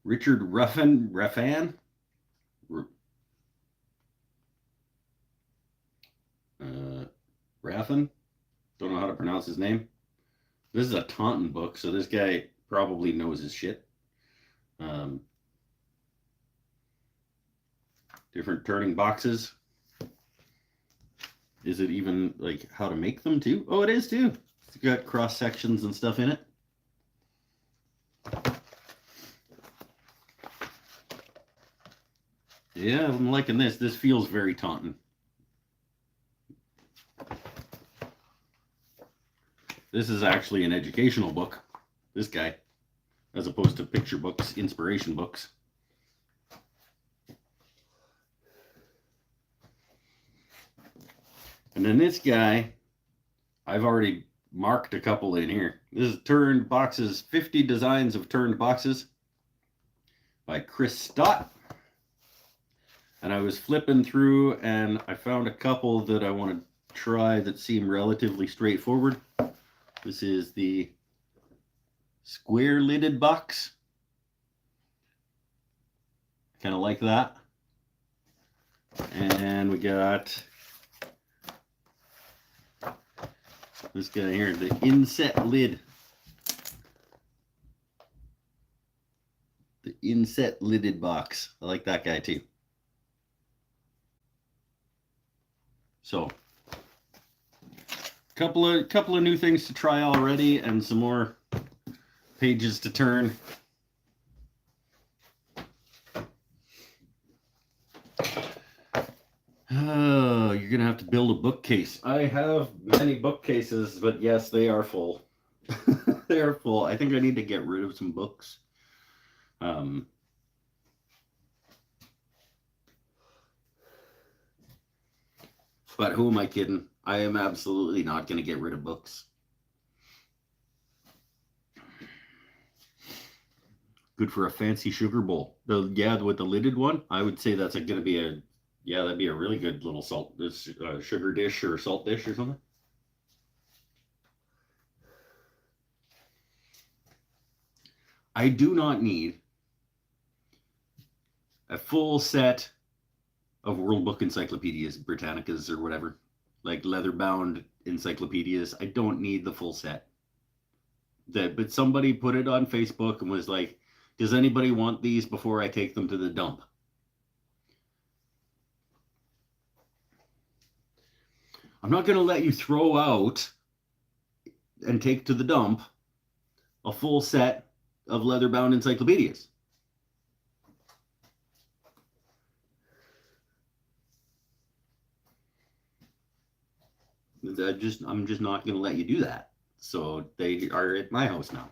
Richard Raffan? Raffan? Don't know how to pronounce his name. This is a Taunton book, so this guy probably knows his shit. Different turning boxes. Is it even like how to make them too? Oh, it is too. It's got cross sections and stuff in it. Yeah, I'm liking this. This feels very Taunton. This is actually an educational book, this guy, as opposed to picture books, inspiration books. And then this guy, I've already marked a couple in here. This is Turned Boxes, 50 Designs of Turned Boxes by Chris Stott. And I was flipping through and I found a couple that I want to try that seem relatively straightforward. This is the square lidded box. Kind of like that. And we got this guy here, the inset lid. The inset lidded box. I like that guy too. So, couple of new things to try already, and some more pages to turn. Oh, you're gonna have to build a bookcase. I have many bookcases, but yes, they are full. They are full. I think I need to get rid of some books. But who am I kidding? I am absolutely not going to get rid of books. Good for a fancy sugar bowl. With the lidded one, I would say that's going to be that'd be a really good little sugar dish or salt dish or something. I do not need a full set of World Book Encyclopedias, Britannicas or whatever, like leather-bound encyclopedias. I don't need the full set. But somebody put it on Facebook and was like, does anybody want these before I take them to the dump? I'm not going to let you throw out and take to the dump a full set of leather-bound encyclopedias. I'm just not going to let you do that. So they are at my house now.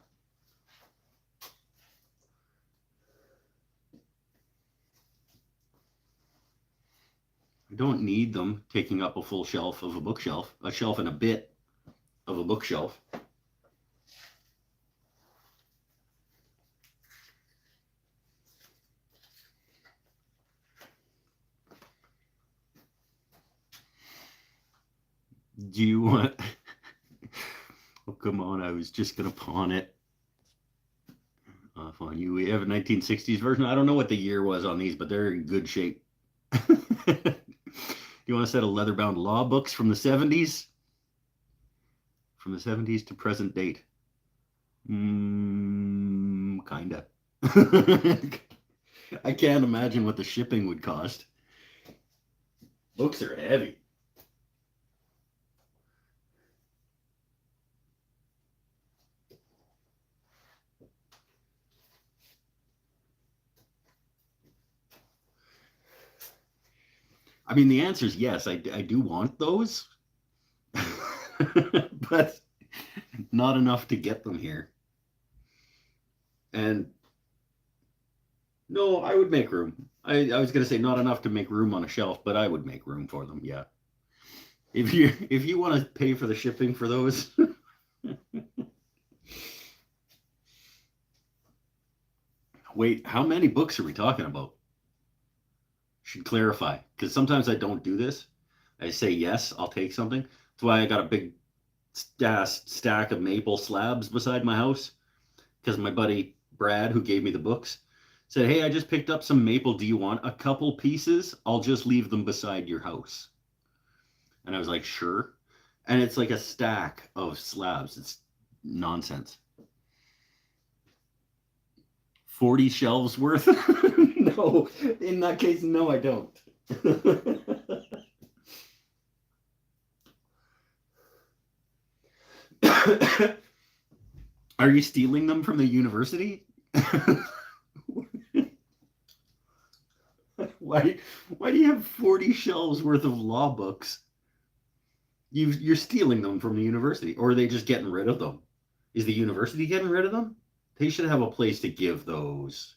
I don't need them taking up a full shelf of a bookshelf, a shelf and a bit of a bookshelf. Do you want... Oh, come on, I was just going to pawn it off on you. We have a 1960s version. I don't know what the year was on these, but they're in good shape. You want a set of leather-bound law books from the 70s? from the 70s to present date. Kinda. I can't imagine what the shipping would cost. Books are heavy. I mean, the answer is yes. I do want those, but not enough to get them here. And no, I would make room. I was going to say not enough to make room on a shelf, but I would make room for them. Yeah. If you want to pay for the shipping for those. Wait, how many books are we talking about? Should clarify, because sometimes I don't do this. I say yes, I'll take something. That's why I got a big stack of maple slabs beside my house, because my buddy Brad, who gave me the books, said, "Hey, I just picked up some maple. Do you want a couple pieces? I'll just leave them beside your house." And I was like, "Sure." And it's like a stack of slabs. It's nonsense. 40 shelves worth? No, in that case, no, I don't. Are you stealing them from the university? Why do you have 40 shelves worth of law books? You're stealing them from the university, or are they just getting rid of them? Is the university getting rid of them? They should have a place to give those.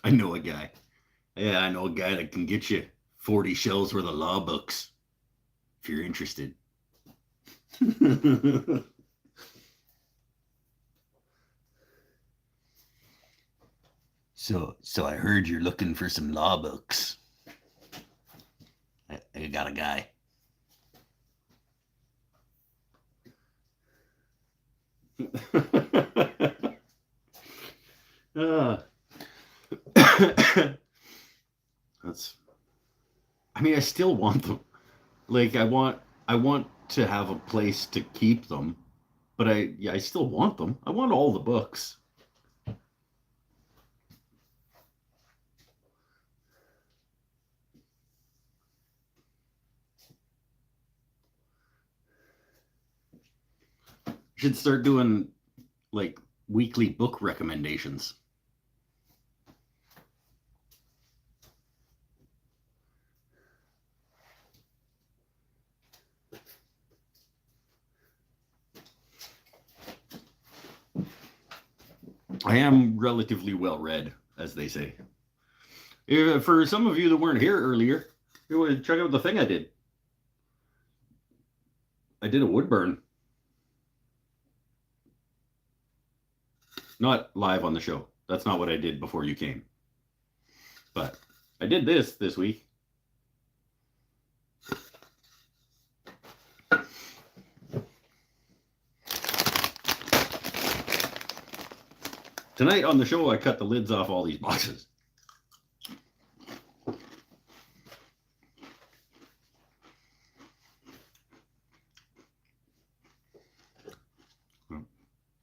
I know a guy. Yeah, I know a guy that can get you 40 shelves worth of law books if you're interested. So I heard you're looking for some law books. I got a guy. That's. I mean, I still want them. Like, I want to have a place to keep them, but I still want them. I want all the books. Should start doing like weekly book recommendations. I am relatively well read, as they say. For some of you that weren't here earlier, check out the thing I did. I did a wood burn. Not live on the show. That's not what I did before you came. But I did this week. Tonight on the show, I cut the lids off all these boxes.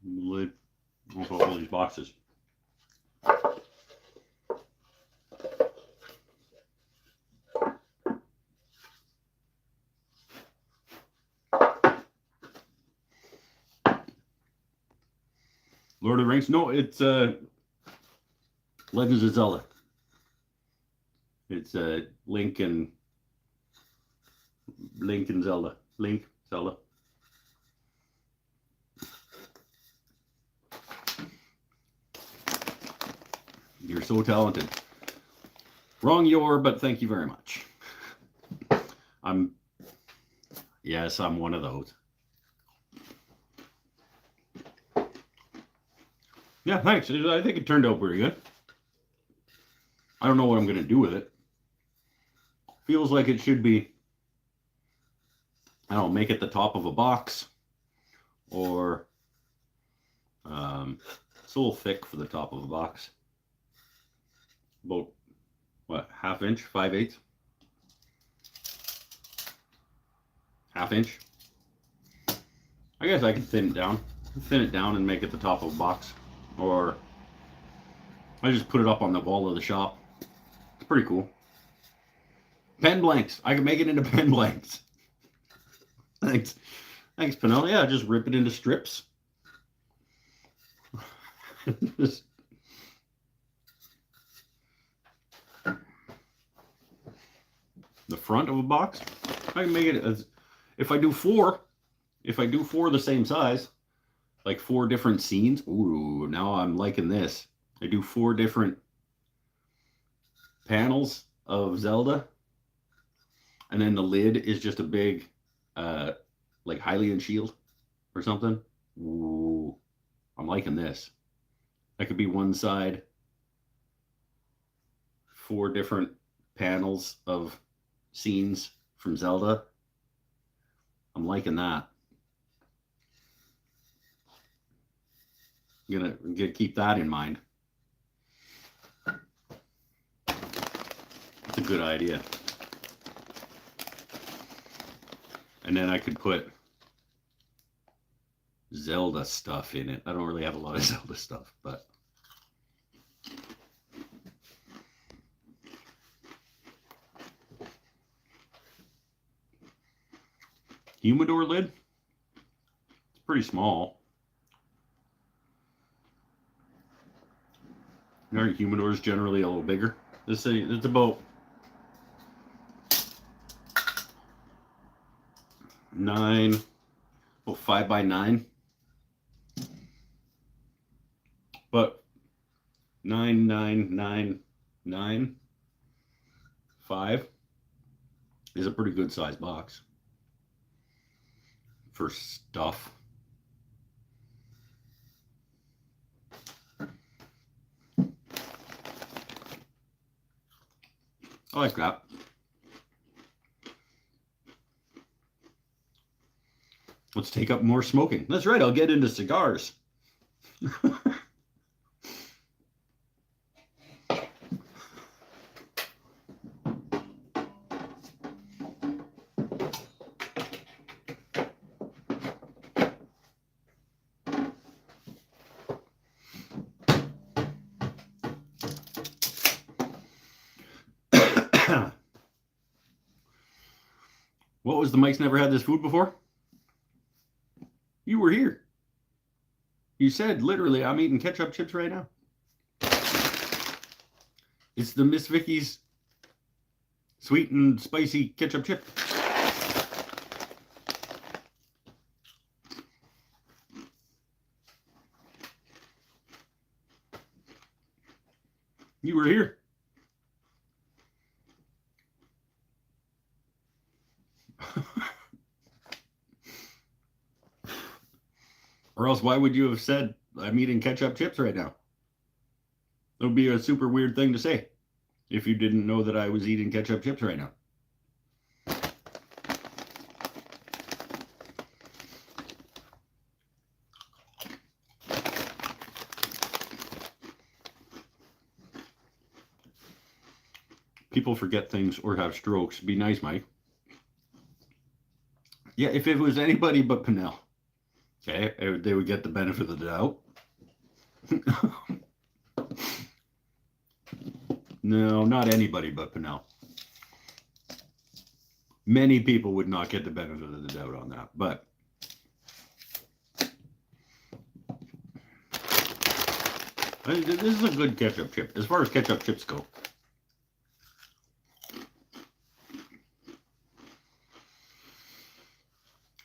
Lid off all these boxes. Lord of the Rings? No, it's Legends of Zelda. It's Link and Zelda. Link, Zelda. You're so talented. Wrong your, but thank you very much. Yes, I'm one of those. Yeah, thanks. I think it turned out pretty good. I don't know what I'm going to do with it. Feels like it should be, I don't know, make it the top of a box, or it's a little thick for the top of the box. About what, half inch, 5/8, half inch. I guess I can thin it down and make it the top of a box, or I just put it up on the wall of the shop. It's pretty cool. Pen blanks. I can make it into pen blanks. Thanks, Penel. Yeah, just rip it into strips. Just the front of a box. I can make it as, if I do four the same size, like 4 different scenes. Ooh, now I'm liking this. I do 4 different panels of Zelda, and then the lid is just a big like Hylian shield or something. Ooh, I'm liking this. That could be one side, 4 different panels of scenes from Zelda. I'm liking that. I'm gonna keep that in mind. It's a good idea. And then I could put Zelda stuff in it. I don't really have a lot of Zelda stuff, but humidor lid. It's pretty small. Our humidor is generally a little bigger. It's about 5x9, but 9,995 is a pretty good size box for stuff. I like that. Let's take up more smoking. That's right, I'll get into cigars. What was the Mike's Never Had This Food Before? You were here. You said literally, I'm eating ketchup chips right now. It's the Miss Vicky's sweet and spicy ketchup chip. You were here. Or else why would you have said, I'm eating ketchup chips right now? It would be a super weird thing to say if you didn't know that I was eating ketchup chips right now. People forget things or have strokes. Be nice, Mike. Yeah, if it was anybody but Penel, okay, they would get the benefit of the doubt. No, not anybody but Penel. Many people would not get the benefit of the doubt on that, but this is a good ketchup chip as far as ketchup chips go.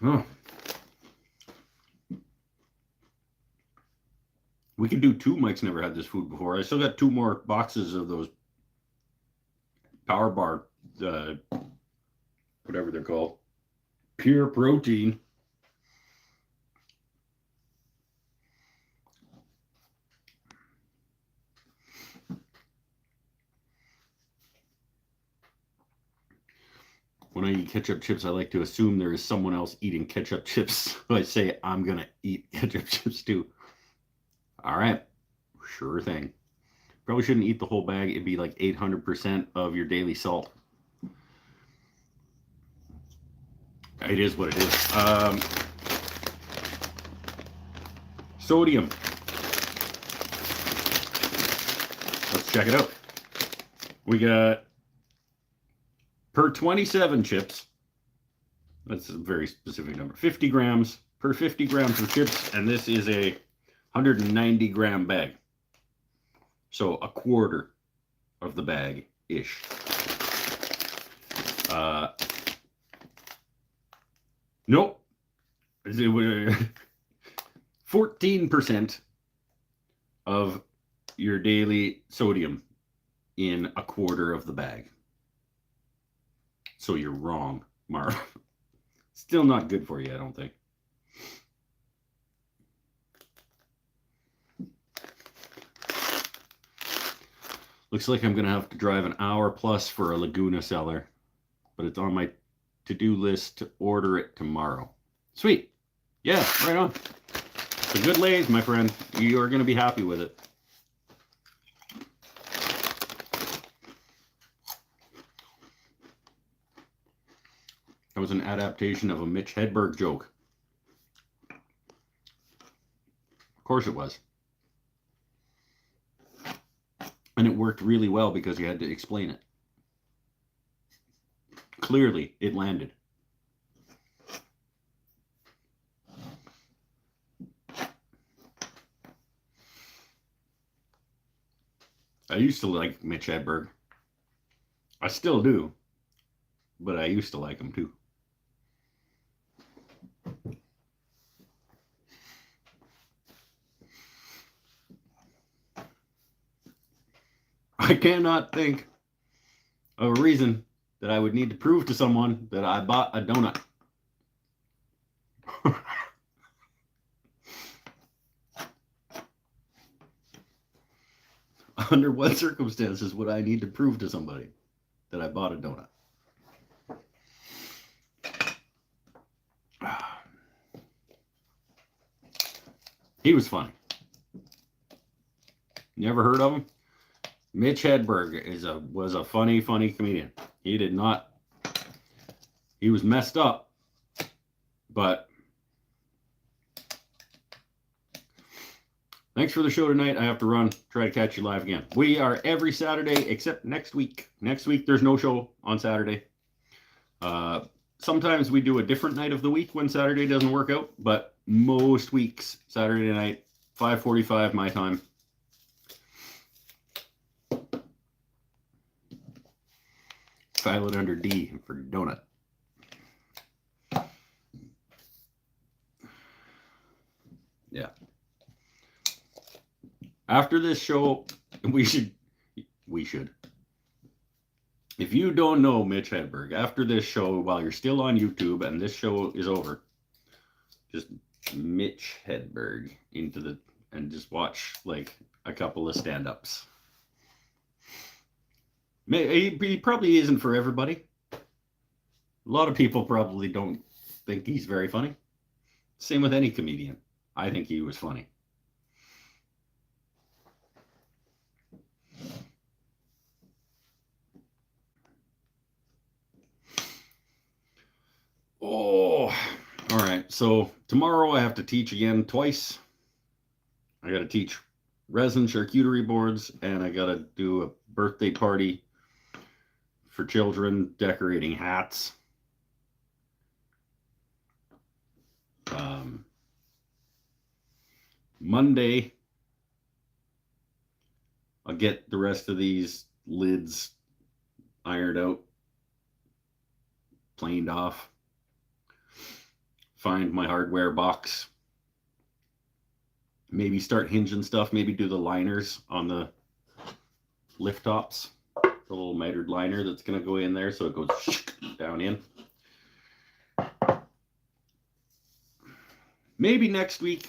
Oh. We can do 2 Mike's Never Had This Food Before. I still got 2 more boxes of those Power Bar, whatever they're called, pure protein. When I eat ketchup chips, I like to assume there is someone else eating ketchup chips. So I say, I'm going to eat ketchup chips too. All right. Sure thing. Probably shouldn't eat the whole bag. It'd be like 800% of your daily salt. It is what it is. Sodium. Let's check it out. We got per 27 chips. That's a very specific number. 50 grams per 50 grams of chips. And this is a 190 gram bag. So a quarter of the bag-ish. Nope. 14% of your daily sodium in a quarter of the bag. So you're wrong, Marv. Still not good for you, I don't think. Looks like I'm going to have to drive an hour plus for a Laguna cellar, but it's on my to-do list to order it tomorrow. Sweet. Yeah, right on. It's a good lathe, my friend. You are going to be happy with it. That was an adaptation of a Mitch Hedberg joke. Of course it was. And it worked really well because you had to explain it. Clearly, it landed. I used to like Mitch Hedberg. I still do. But I used to like him too. I cannot think of a reason that I would need to prove to someone that I bought a donut. Under what circumstances would I need to prove to somebody that I bought a donut? He was funny. You ever heard of him? Mitch Hedberg was a funny comedian. He did not. He was messed up, but thanks for the show tonight. I have to run. Try to catch you live again. We are every Saturday except next week. Next week there's no show on Saturday. Sometimes we do a different night of the week when Saturday doesn't work out, but most weeks Saturday night, 5:45 my time. File it under D for donut. Yeah. After this show, we should. If you don't know Mitch Hedberg, after this show, while you're still on YouTube and this show is over, just Mitch Hedberg and just watch like a couple of stand-ups. He probably isn't for everybody. A lot of people probably don't think he's very funny. Same with any comedian. I think he was funny. Oh, all right. So tomorrow I have to teach again twice. I got to teach resin charcuterie boards, and I got to do a birthday party for children, decorating hats. Monday, I'll get the rest of these lids ironed out, planed off, find my hardware box, maybe start hinging stuff, maybe do the liners on the lift tops, the little mitered liner that's going to go in there so it goes down in. Maybe next week,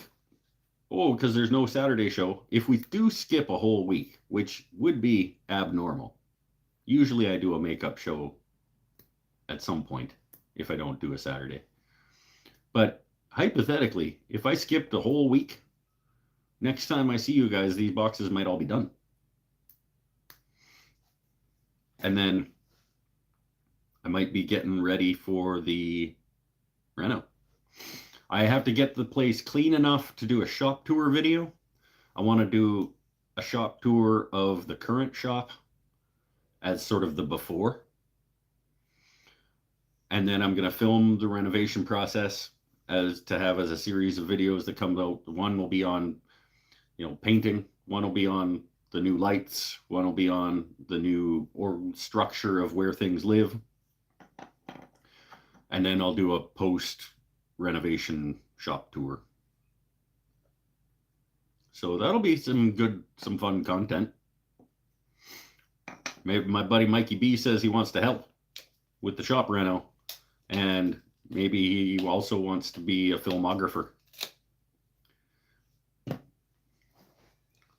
because there's no Saturday show, if we do skip a whole week, which would be abnormal. Usually I do a makeup show at some point if I don't do a Saturday. But hypothetically, if I skipped a whole week, next time I see you guys, these boxes might all be done. And then I might be getting ready for the reno. I have to get the place clean enough to do a shop tour video. I want to do a shop tour of the current shop as sort of the before. And then I'm going to film the renovation process as a series of videos that comes out. One will be on, painting. One will be on the new lights. One will be on the new structure of where things live. And then I'll do a post renovation shop tour. So that'll be some fun content. Maybe my buddy Mikey B says he wants to help with the shop reno, and maybe he also wants to be a filmographer.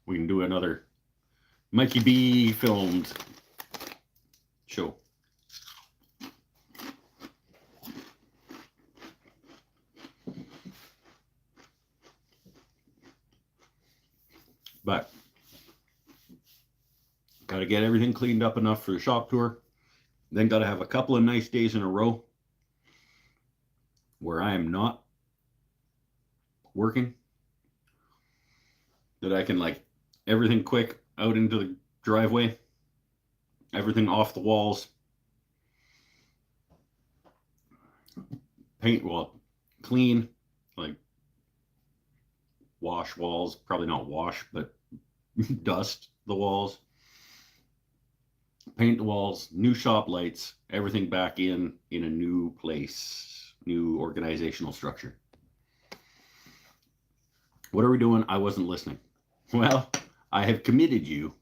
We can do another Mikey B filmed show. But got to get everything cleaned up enough for the shop tour. Then got to have a couple of nice days in a row where I am not working, that I can everything quick out into the driveway, everything off the walls, paint, clean, wash walls, probably not wash, but dust the walls, paint the walls, new shop lights, everything back in a new place, new organizational structure. What are we doing? I wasn't listening. Well, I have committed you.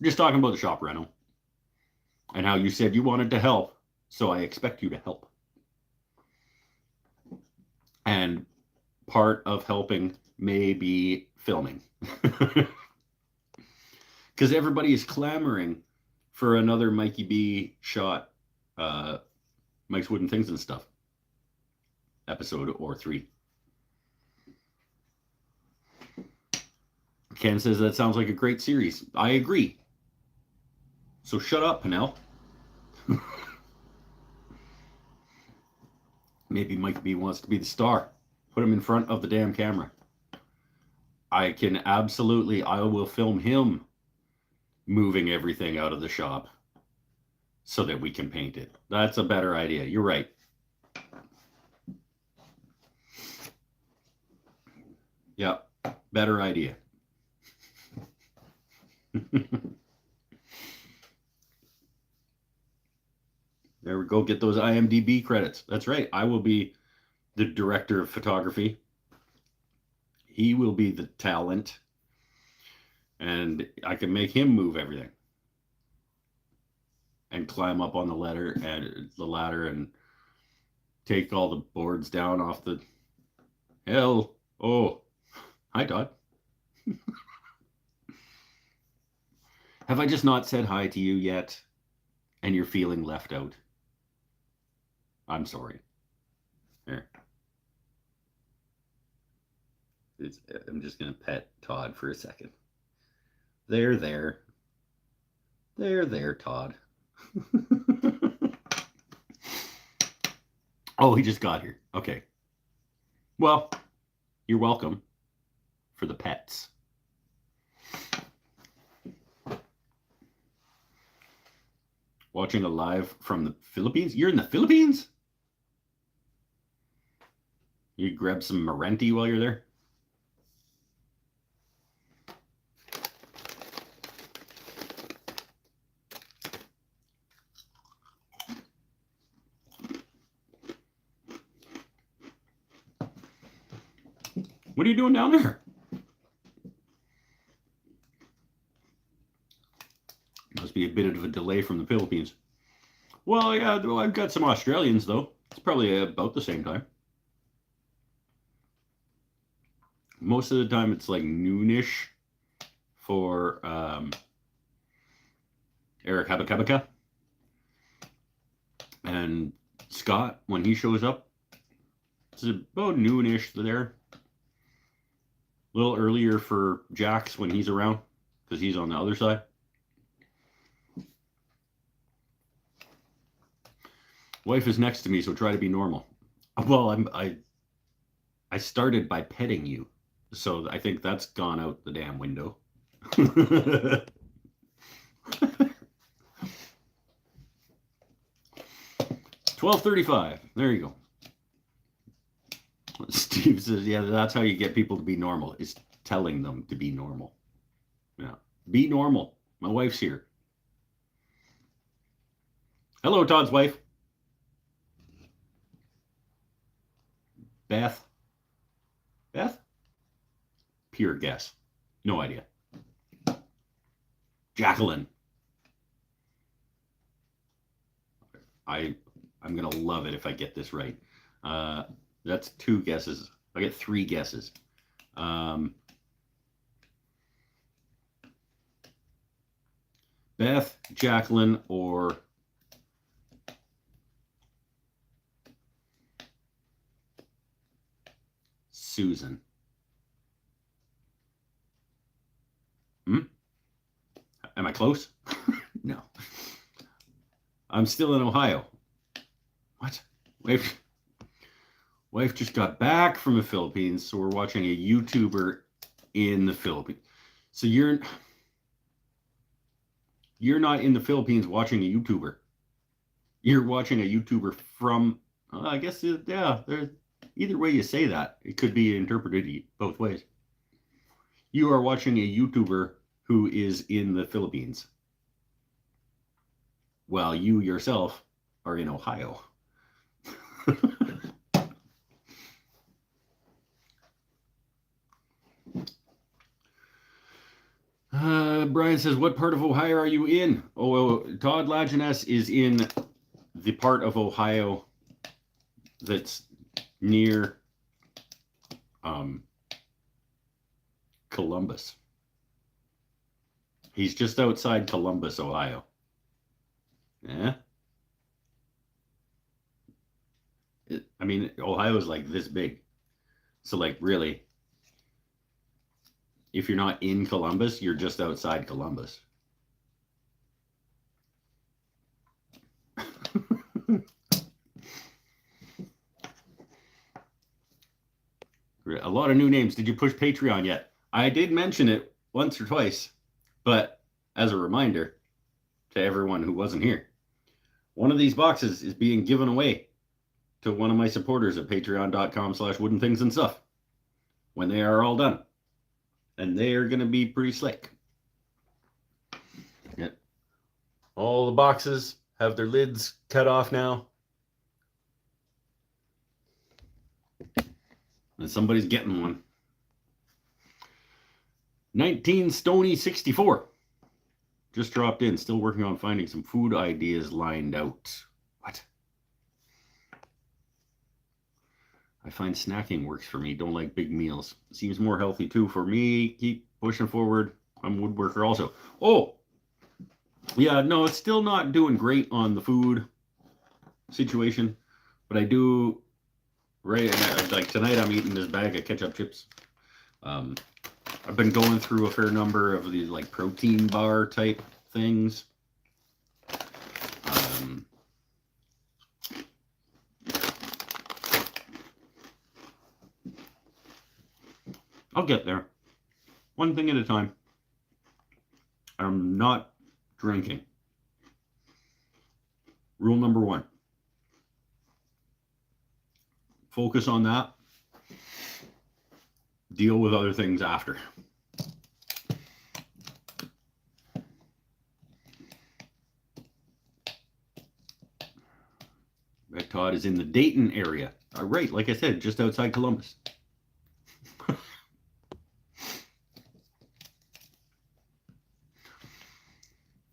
Just talking about the shop reno and how you said you wanted to help, so I expect you to help. And part of helping may be filming. Because everybody is clamoring for another Mikey B shot Mike's Wooden Things and Stuff episode or 3. Ken says that sounds like a great series. I agree. So shut up, Penel. Maybe Mike B wants to be the star. Put him in front of the damn camera. I will film him moving everything out of the shop so that we can paint it. That's a better idea. You're right. Yeah, better idea. There we go. Get those IMDb credits. That's right. I will be the director of photography. He will be the talent. And I can make him move everything. And climb up on the ladder and take all the boards down off the hell. Oh, hi, Todd. Have I just not said hi to you yet? And you're feeling left out? I'm sorry. Here. I'm just going to pet Todd for a second. There, Todd. Oh, he just got here. Okay. Well, you're welcome for the pets. Watching a live from the Philippines? You're in the Philippines? You grab some Marenti while you're there? What are you doing down there? Must be a bit of a delay from the Philippines. Well, yeah, I've got some Australians, though. It's probably about the same time. Most of the time, it's noonish for Eric Habakabaka. And Scott, when he shows up, it's about noonish there. A little earlier for Jax when he's around, because he's on the other side. Wife is next to me, so try to be normal. Well, I started by petting you, so I think that's gone out the damn window. 12:35. There you go. Steve says, yeah, that's how you get people to be normal, is telling them to be normal. Yeah. Be normal. My wife's here. Hello, Todd's wife. Beth? Beth? Pure guess. No idea. Jacqueline. I'm going to love it if I get this right. That's 2 guesses. I get 3 guesses. Beth, Jacqueline, or Susan. Am I close? No. I'm still in Ohio. What? Wife just got back from the Philippines, so we're watching a YouTuber in the Philippines. So you're not in the Philippines watching a YouTuber. You're watching a YouTuber from, I guess, yeah, either way you say that, it could be interpreted both ways. You are watching a YouTuber who is in the Philippines, while you yourself are in Ohio. Brian says, what part of Ohio are you in? Oh, Todd Lajeunesse is in the part of Ohio that's near Columbus. He's just outside Columbus, Ohio. Yeah. I mean, Ohio is like this big. So, like, really, if you're not in Columbus, you're just outside Columbus. A lot of new names. Did you push Patreon yet? I did mention it once or twice, but as a reminder to everyone who wasn't here, one of these boxes is being given away to one of my supporters at patreon.com/woodenthingsandstuff when they are all done. And they are going to be pretty slick. Yeah. All the boxes have their lids cut off now. And somebody's getting one. 19 Stony 64. Just dropped in. Still working on finding some food ideas lined out. What? I find snacking works for me. Don't like big meals. Seems more healthy too for me. Keep pushing forward. I'm a woodworker also. Oh, yeah, no, it's still not doing great on the food situation. But I do, right, like tonight I'm eating this bag of ketchup chips. I've been going through a fair number of these like protein bar type things. I'll get there. One thing at a time. I'm not drinking. Rule number 1. Focus on that. Deal with other things after. Red Todd is in the Dayton area. Right, like I said, just outside Columbus.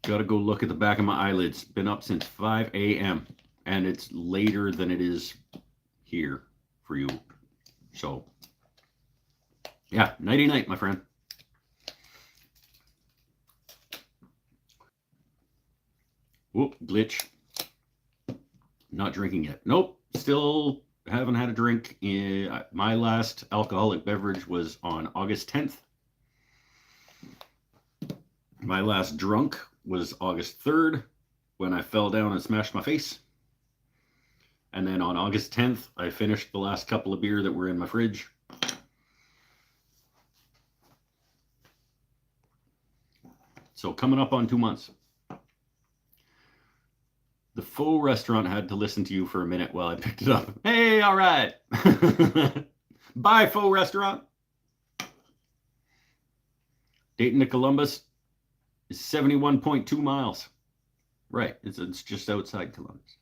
Gotta go look at the back of my eyelids. Been up since 5 a.m. and it's later than it is here for you. So, yeah, nighty night, my friend. Whoop, glitch. Not drinking yet. Nope. Still haven't had a drink. My last alcoholic beverage was on August 10th. My last drunk was August 3rd when I fell down and smashed my face. And then on August 10th, I finished the last couple of beer that were in my fridge. So coming up on 2 months. The faux restaurant had to listen to you for a minute while I picked it up. Hey, all right. Bye, faux restaurant. Dayton to Columbus is 71.2 miles. Right, it's just outside Columbus.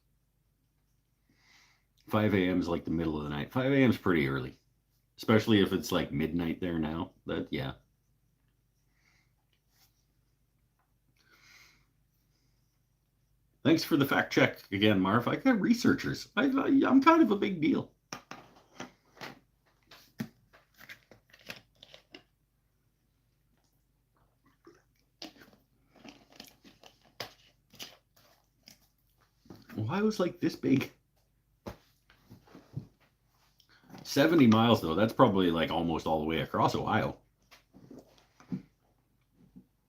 5 a.m. is like the middle of the night. 5 a.m. is pretty early, especially if it's like midnight there now. Yeah. Thanks for the fact check again, Marv. I got researchers. I'm kind of a big deal. Ohio's like this big. 70 miles, though. That's probably like almost all the way across Ohio.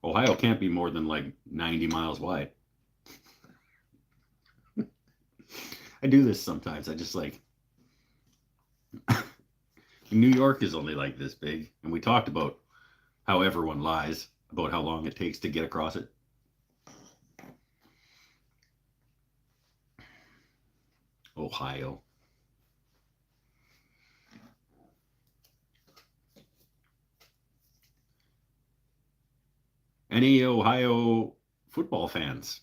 Ohio can't be more than like 90 miles wide. I do this sometimes. I just like... New York is only like this big. And we talked about how everyone lies about how long it takes to get across it. Ohio. Any Ohio football fans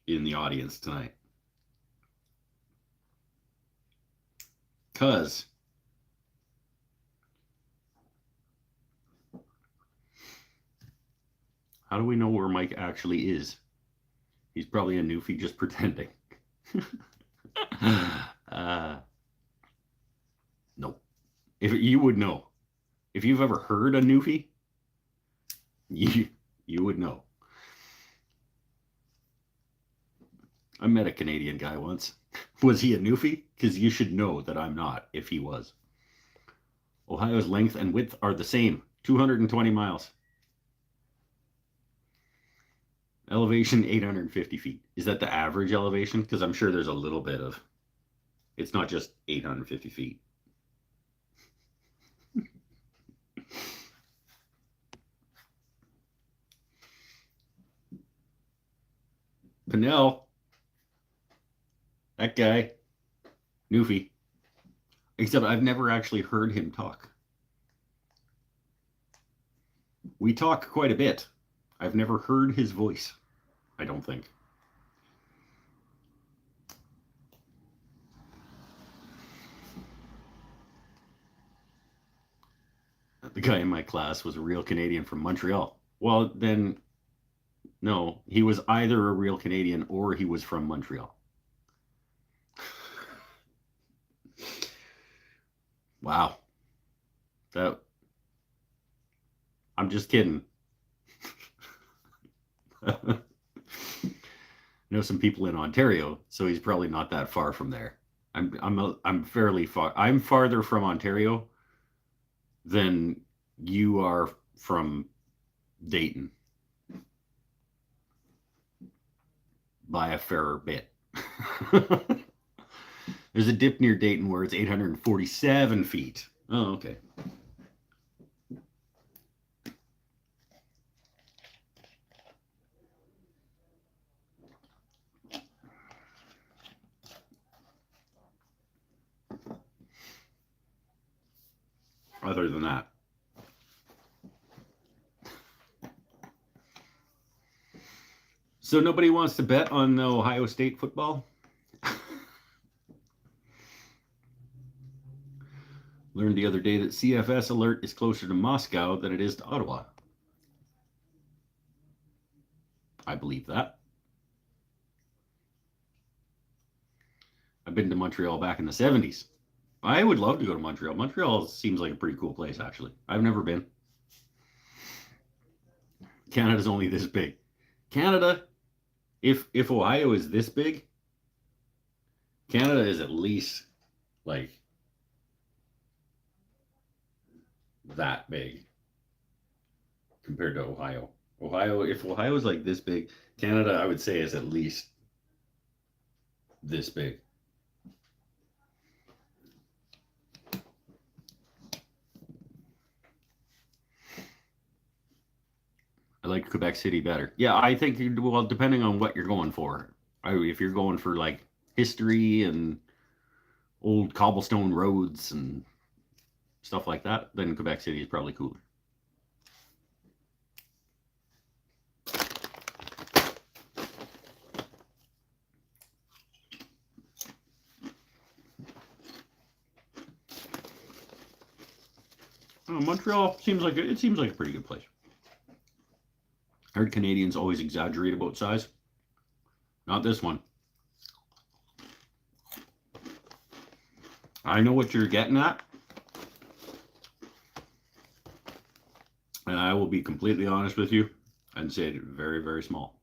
in the audience tonight? Because how do we know where Mike actually is? He's probably a newfie just pretending. Nope. If you would know. If you've ever heard a newfie, you would know. I met a Canadian guy once. Was he a newfie? Because you should know that I'm not if he was. Ohio's length and width are the same, 220 miles. Elevation, 850 feet. Is that the average elevation? Because I'm sure there's a little bit of... It's not just 850 feet. Pinnell. That guy. Newfie. Except I've never actually heard him talk. We talk quite a bit. I've never heard his voice, I don't think. The guy in my class was a real Canadian from Montreal. Well, then, no, he was either a real Canadian or he was from Montreal. Wow. I'm just kidding. I know some people in Ontario, so he's probably not that far from there. I'm fairly far. I'm farther from Ontario than you are from Dayton by a fair bit. There's a dip near Dayton where it's 847 feet. Oh, okay. Other than that. So nobody wants to bet on the Ohio State football? Learned the other day that CFS alert is closer to Moscow than it is to Ottawa. I believe that. I've been to Montreal back in the 70s. I would love to go to Montreal. Montreal seems like a pretty cool place, actually. I've never been. Canada's only this big. Canada, if Ohio is this big, Canada is at least like that big compared to Ohio. If Ohio is like this big, Canada, I would say, is at least this big. I like Quebec City better. Yeah, I think, well, depending on what you're going for. If you're going for like history and old cobblestone roads and stuff like that, then Quebec City is probably cooler. Montreal seems like a pretty good place. I heard Canadians always exaggerate about size. Not this one. I know what you're getting at. And I will be completely honest with you and say it very, very small.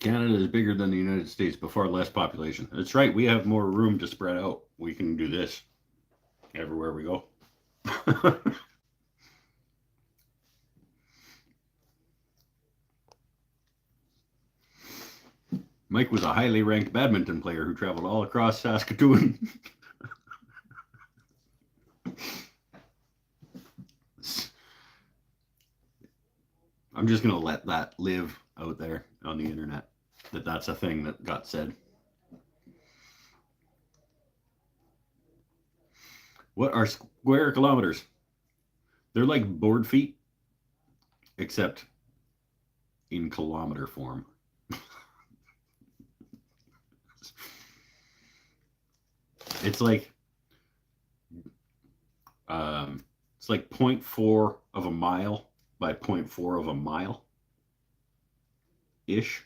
Canada is bigger than the United States, but far less population. That's right. We have more room to spread out. We can do this everywhere we go. Mike was a highly ranked badminton player who traveled all across Saskatoon. I'm just going to let that live out there on the internet, that's a thing that got said. What are square kilometers? They're like board feet, except in kilometer form. It's like 0.4 of a mile by 0.4 of a mile ish.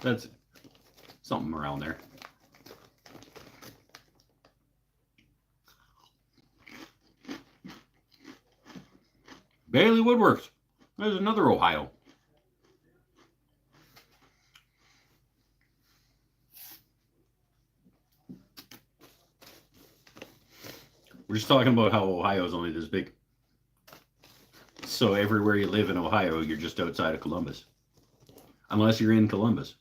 That's something around there. Bailey Woodworks. There's another Ohio. We're just talking about how Ohio is only this big. So everywhere you live in Ohio, you're just outside of Columbus. Unless you're in Columbus.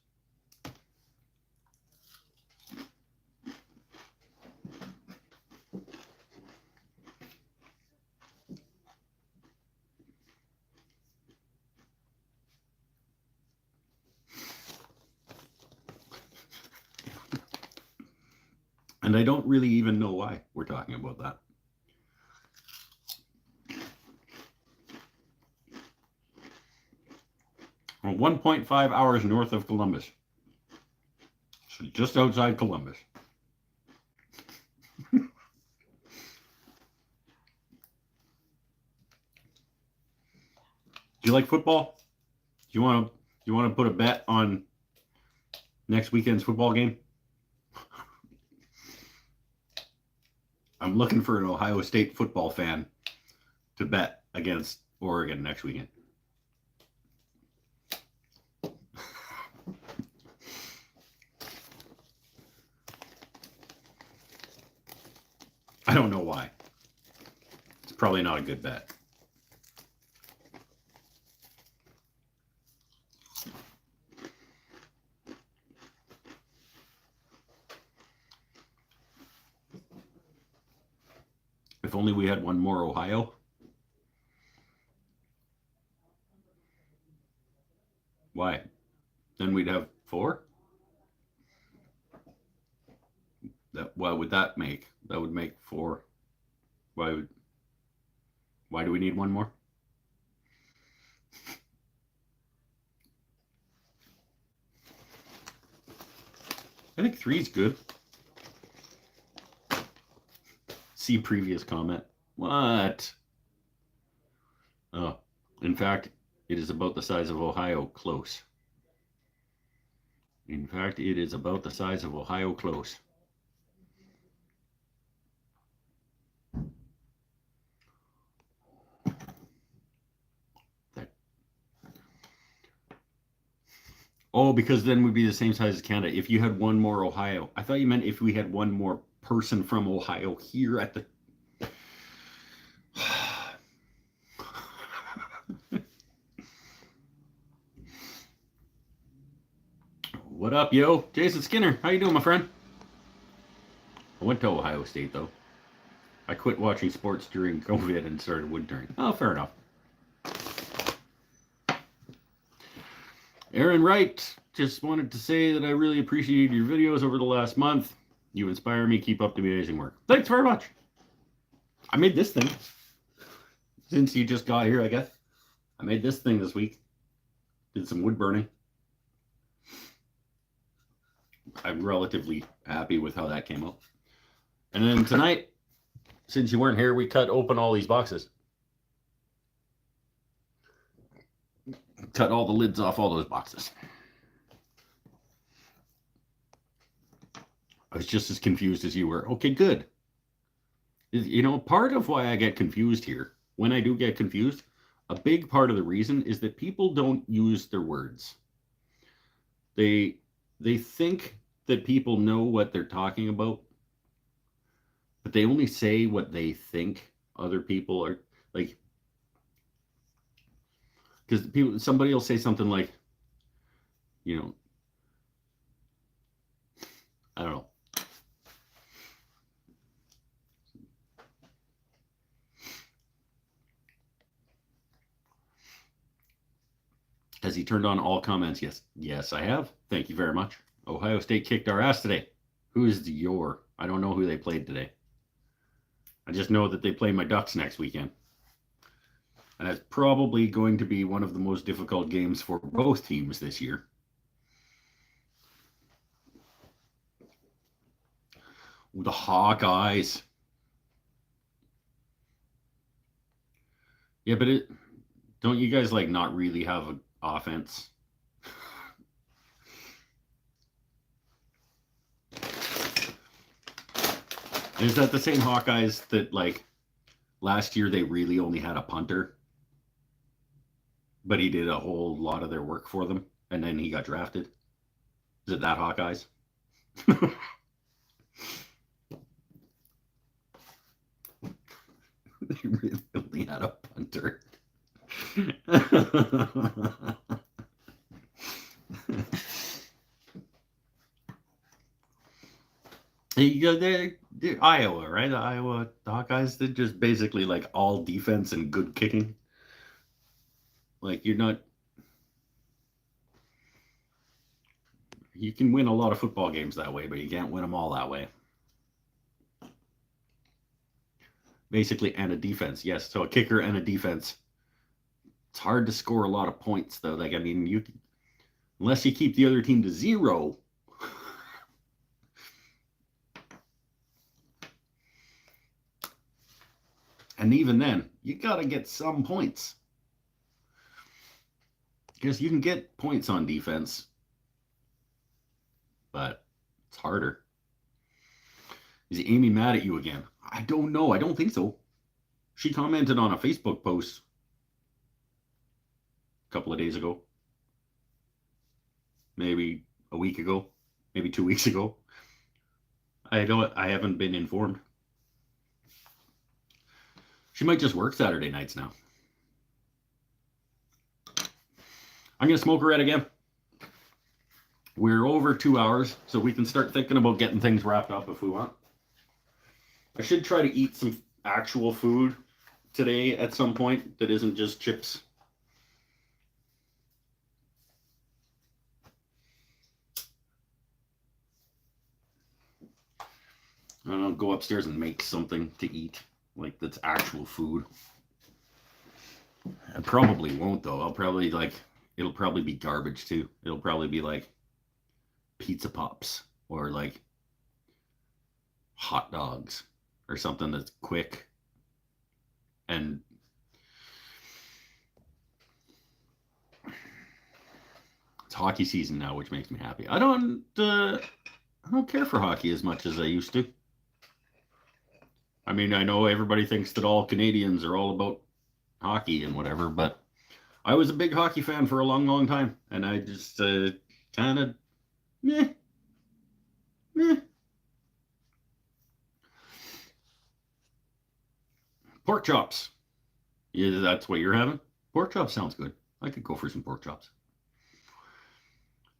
And I don't really even know why we're talking about that. We're 1.5 hours north of Columbus. So just outside Columbus. Do you like football? Do you want to put a bet on next weekend's football game? I'm looking for an Ohio State football fan to bet against Oregon next weekend. I don't know why. It's probably not a good bet. If only we had one more Ohio. Why? Then we'd have 4. What would that make? That would make 4. Why do we need one more? I think 3 is good. See previous comment. What? In fact, it is about the size of Ohio close. In fact, it is about the size of Ohio close. Oh, because then we'd be the same size as Canada. If you had one more Ohio. I thought you meant if we had one more person from Ohio here at the... What up, yo? Jason Skinner. How you doing, my friend? I went to Ohio State, though. I quit watching sports during COVID and started wintering. Oh, fair enough. Aaron Wright, just wanted to say that I really appreciated your videos over the last month. You inspire me. Keep up the amazing work. Thanks very much. I made this thing. Since you just got here, I guess. I made this thing this week. Did some wood burning. I'm relatively happy with how that came out. And then tonight, since you weren't here, we cut open all these boxes. Cut all the lids off all those boxes. I was just as confused as you were. Okay, good. You know, part of why I get confused here, when I do get confused, a big part of the reason is that people don't use their words. They think that people know what they're talking about, but they only say what they think other people are like. Because somebody will say something like, you know, I don't know. Has he turned on all comments? Yes, I have. Thank you very much. Ohio State kicked our ass today. Who is the your? I don't know who they played today. I just know that they play my Ducks next weekend. And it's probably going to be one of the most difficult games for both teams this year. The Hawkeyes. Yeah, but don't you guys like not really have an offense? Is that the same Hawkeyes that like last year they really only had a punter, but he did a whole lot of their work for them, and then he got drafted? Is it that Hawkeyes? They really only had a punter. You go there, Iowa, right? The Hawkeyes did just basically like all defense and good kicking. Like you can win a lot of football games that way, but you can't win them all that way. Basically, and a defense, yes. So a kicker and a defense. It's hard to score a lot of points, though. Like I mean, unless you keep the other team to 0. And even then, you got to get some points. Because you can get points on defense, but it's harder. Is Amy mad at you again? I don't know. I don't think so. She commented on a Facebook post a couple of days ago. Maybe a week ago. Maybe 2 weeks ago. I haven't been informed. She might just work Saturday nights now. I'm going to smoke her out again. We're over 2 hours, so we can start thinking about getting things wrapped up if we want. I should try to eat some actual food today at some point that isn't just chips. I don't know, go upstairs and make something to eat, like that's actual food. I probably won't though. It'll probably be garbage too. It'll probably be like pizza pops or like hot dogs or something that's quick. And It's hockey season now, which makes me happy. I don't care for hockey as much as I used to. I mean, I know everybody thinks that all Canadians are all about hockey and whatever, but I was a big hockey fan for a long, long time, and I just kind of meh, meh. Pork chops. Yeah, that's what you're having? Pork chops sounds good. I could go for some pork chops.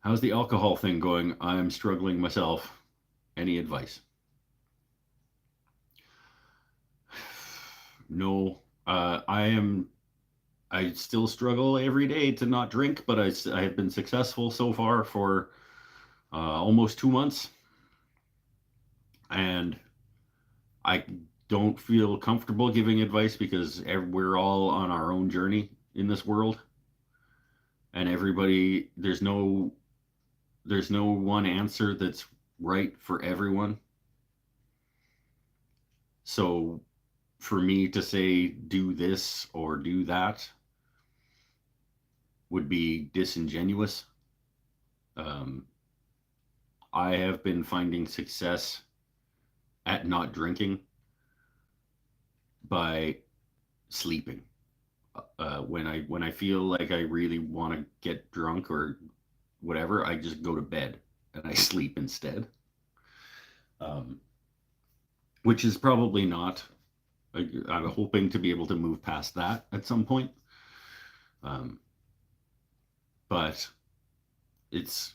How's the alcohol thing going? I'm struggling myself. Any advice? No. I still struggle every day to not drink, but I have been successful so far for almost 2 months. And I don't feel comfortable giving advice because we're all on our own journey in this world. And everybody, there's no one answer that's right for everyone. So for me to say do this or do that would be disingenuous. I have been finding success at not drinking by sleeping. When I feel like I really want to get drunk or whatever, I just go to bed and I sleep instead. Which is probably not. I'm hoping to be able to move past that at some point. But it's.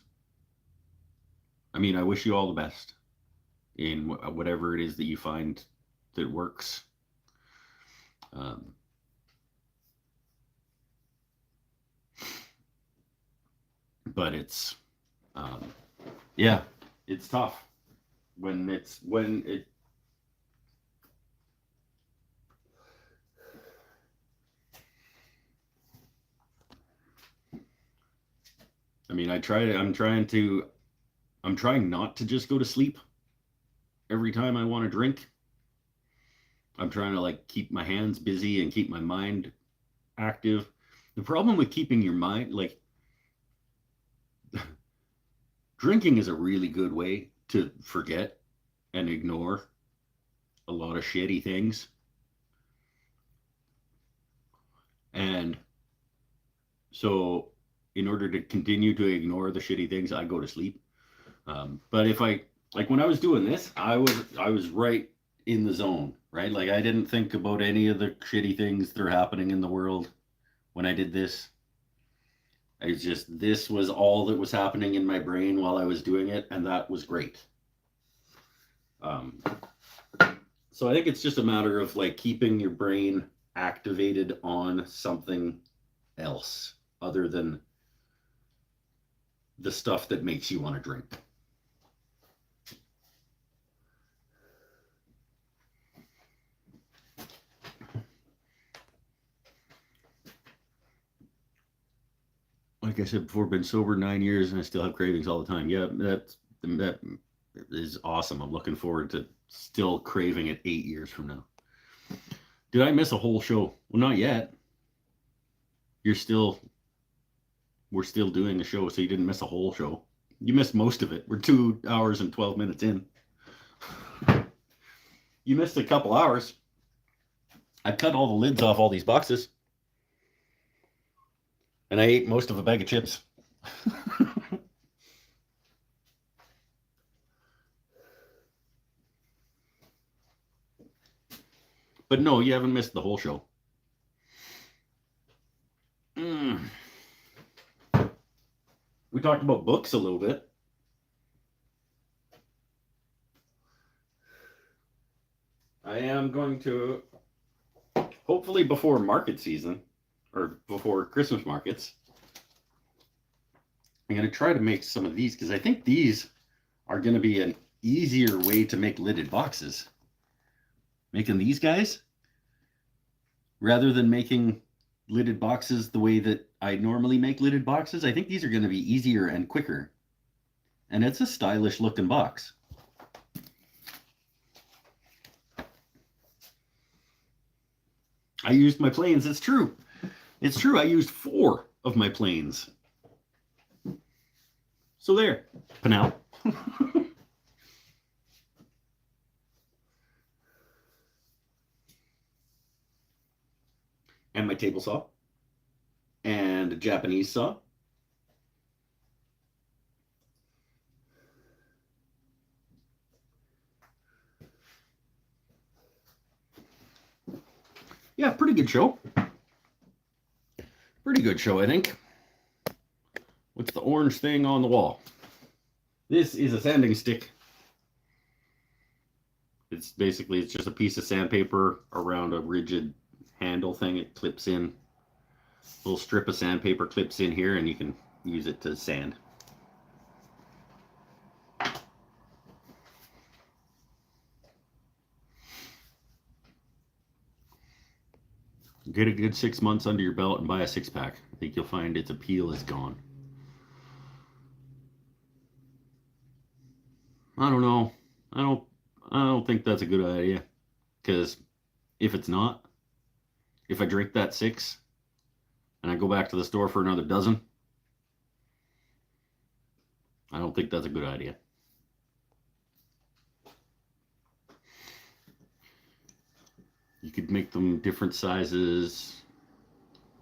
I mean, I wish you all the best in whatever it is that you find that works. But it's, yeah, it's tough when it. I mean, I'm trying not to just go to sleep every time I want to drink. I'm trying to like keep my hands busy and keep my mind active. The problem with keeping your mind, like, drinking is a really good way to forget and ignore a lot of shitty things. And so, in order to continue to ignore the shitty things, I go to sleep. But if I like when I was doing this, I was right in the zone, right? Like I didn't think about any of the shitty things that are happening in the world when I did this. It's just this was all that was happening in my brain while I was doing it, and that was great. Um, so I think it's just a matter of like keeping your brain activated on something else other than the stuff that makes you want to drink. Like I said before, been sober 9 years and I still have cravings all the time. Yeah, that is awesome. I'm looking forward to still craving it 8 years from now. Did I miss a whole show? Well, not yet. We're still doing the show, so you didn't miss a whole show. You missed most of it. We're 2 hours and 12 minutes in. You missed a couple hours. I cut all the lids off all these boxes. And I ate most of a bag of chips. But no, you haven't missed the whole show. We talked about books a little bit. I am going to, hopefully before market season, or before Christmas markets, I'm going to try to make some of these because I think these are going to be an easier way to make lidded boxes. Making these guys, rather than making lidded boxes the way that I normally make lidded boxes, I think these are going to be easier and quicker. And it's a stylish looking box. I used my planes. It's true. It's true. I used 4 of my planes. So there, Pinnell. And my table saw. And a Japanese saw. Yeah, pretty good show. Pretty good show, I think. What's the orange thing on the wall? This is a sanding stick. It's just a piece of sandpaper around a rigid handle thing. It clips in. A little strip of sandpaper clips in here, and you can use it to sand. Get a good 6 months under your belt and buy a 6-pack. I think you'll find its appeal is gone. I don't know. I don't think that's a good idea. Because if it's not, if I drink that 6 and I go back to the store for another dozen, I don't think that's a good idea. You could make them different sizes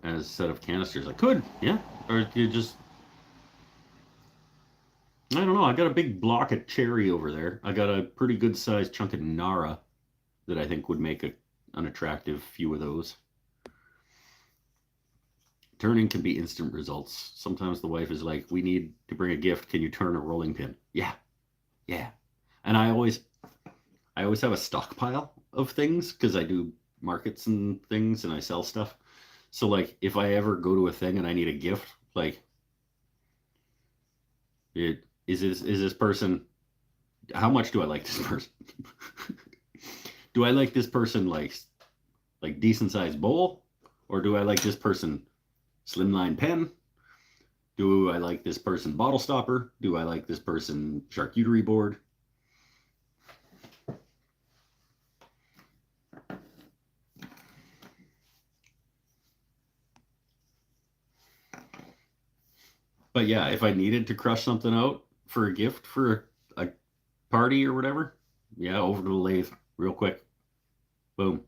as a set of canisters. I could, yeah. Or you just, I don't know. I got a big block of cherry over there. I got a pretty good sized chunk of Nara that I think would make an attractive few of those. Turning can be instant results. Sometimes the wife is like, we need to bring a gift. Can you turn a rolling pin? Yeah. Yeah. And I always have a stockpile of things because I do markets and things and I sell stuff. So like if I ever go to a thing and I need a gift, like is this person, how much do I like this person? Do I like this person like decent sized bowl, or do I like this person slimline pen? Do I like this person bottle stopper? Do I like this person charcuterie board? But yeah, if I needed to crush something out for a gift for a party or whatever, yeah, over to the lathe real quick. Boom.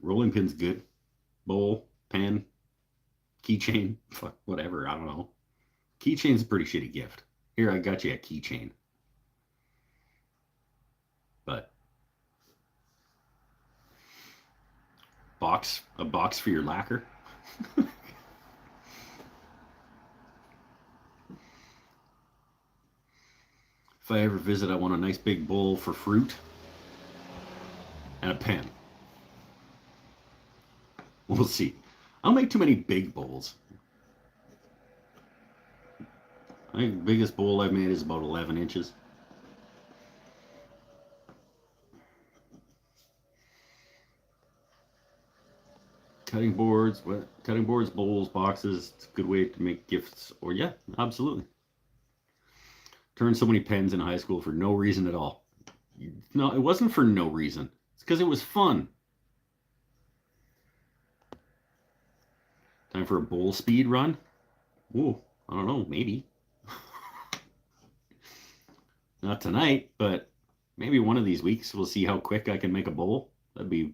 Rolling pin's good. Bowl, pen, keychain, fuck, whatever. I don't know. Keychain's a pretty shitty gift. Here, I got you a keychain. But a box for your lacquer. If I ever visit, I want a nice big bowl for fruit and a pen. We'll see. I'll make too many big bowls. I think the biggest bowl I've made is about 11 inches. Cutting boards, bowls, boxes. It's a good way to make gifts. Or yeah, absolutely. Turned so many pens in high school for no reason at all. No, it wasn't for no reason. It's because it was fun. Time for a bowl speed run? Ooh, I don't know, maybe. Not tonight, but maybe one of these weeks we'll see how quick I can make a bowl. That'd be,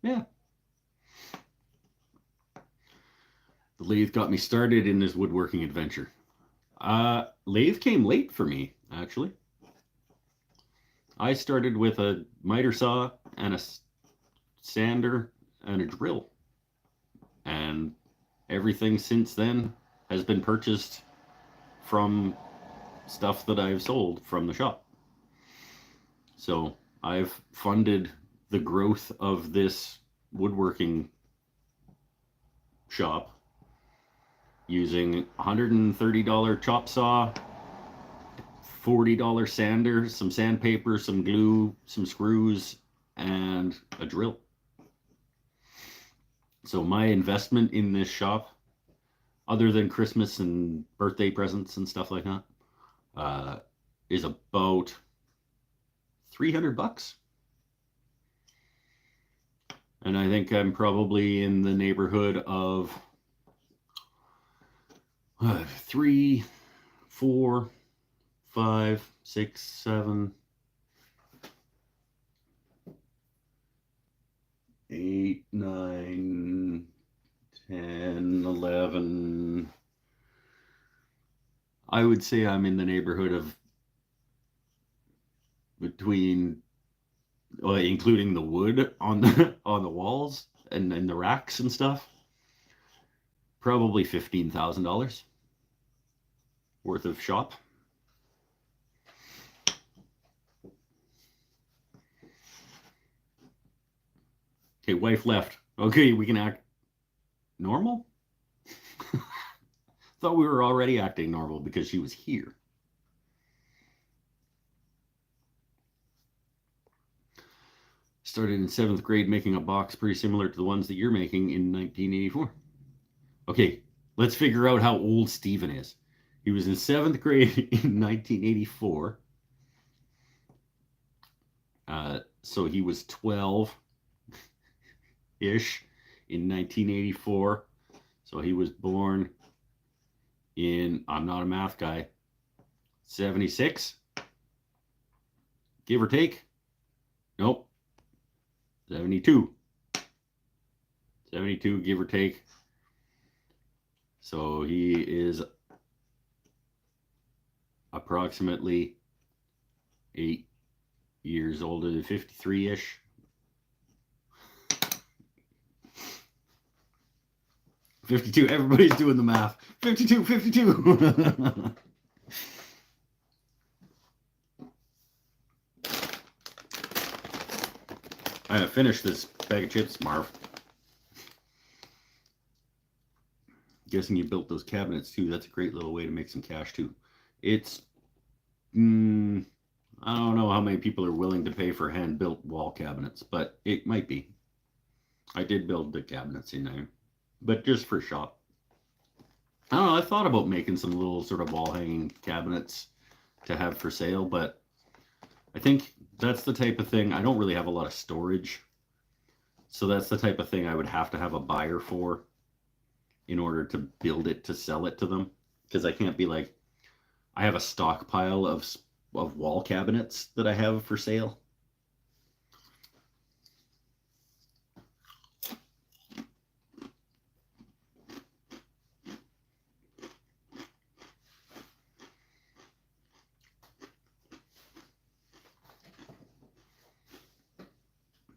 yeah. The lathe got me started in this woodworking adventure. Lathe came late for me, actually. I started with a miter saw and a sander and a drill. And everything since then has been purchased from stuff that I've sold from the shop. So I've funded the growth of this woodworking shop using $130 chop saw, $40 sander, some sandpaper, some glue, some screws, and a drill. So my investment in this shop, other than Christmas and birthday presents and stuff like that, is about $300. And I think I'm probably in the neighborhood of 3, 4, 5, 6, 7, 8, 9, 10, 11. I would say I'm in the neighborhood of between, including the wood on the on the walls and the racks and stuff, probably $15,000 worth of shop. Okay, wife left. Okay, we can act normal? Thought we were already acting normal because she was here. Started in 7th grade making a box pretty similar to the ones that you're making in 1984. Okay, let's figure out how old Stephen is. He was in 7th grade in 1984. So he was 12-ish in 1984. So he was born in, I'm not a math guy, 76, give or take. Nope. 72, give or take. So he is approximately 8 years older than 53-ish. 52. Everybody's doing the math. 52. I haven't finished this bag of chips, Marv. Guessing you built those cabinets too. That's a great little way to make some cash too. It's, I don't know how many people are willing to pay for hand-built wall cabinets, but it might be. I did build the cabinets in there, but just for shop. I don't know. I thought about making some little sort of wall-hanging cabinets to have for sale, but I think that's the type of thing. I don't really have a lot of storage, so that's the type of thing I would have to have a buyer for in order to build it to sell it to them, because I can't be like, I have a stockpile of wall cabinets that I have for sale.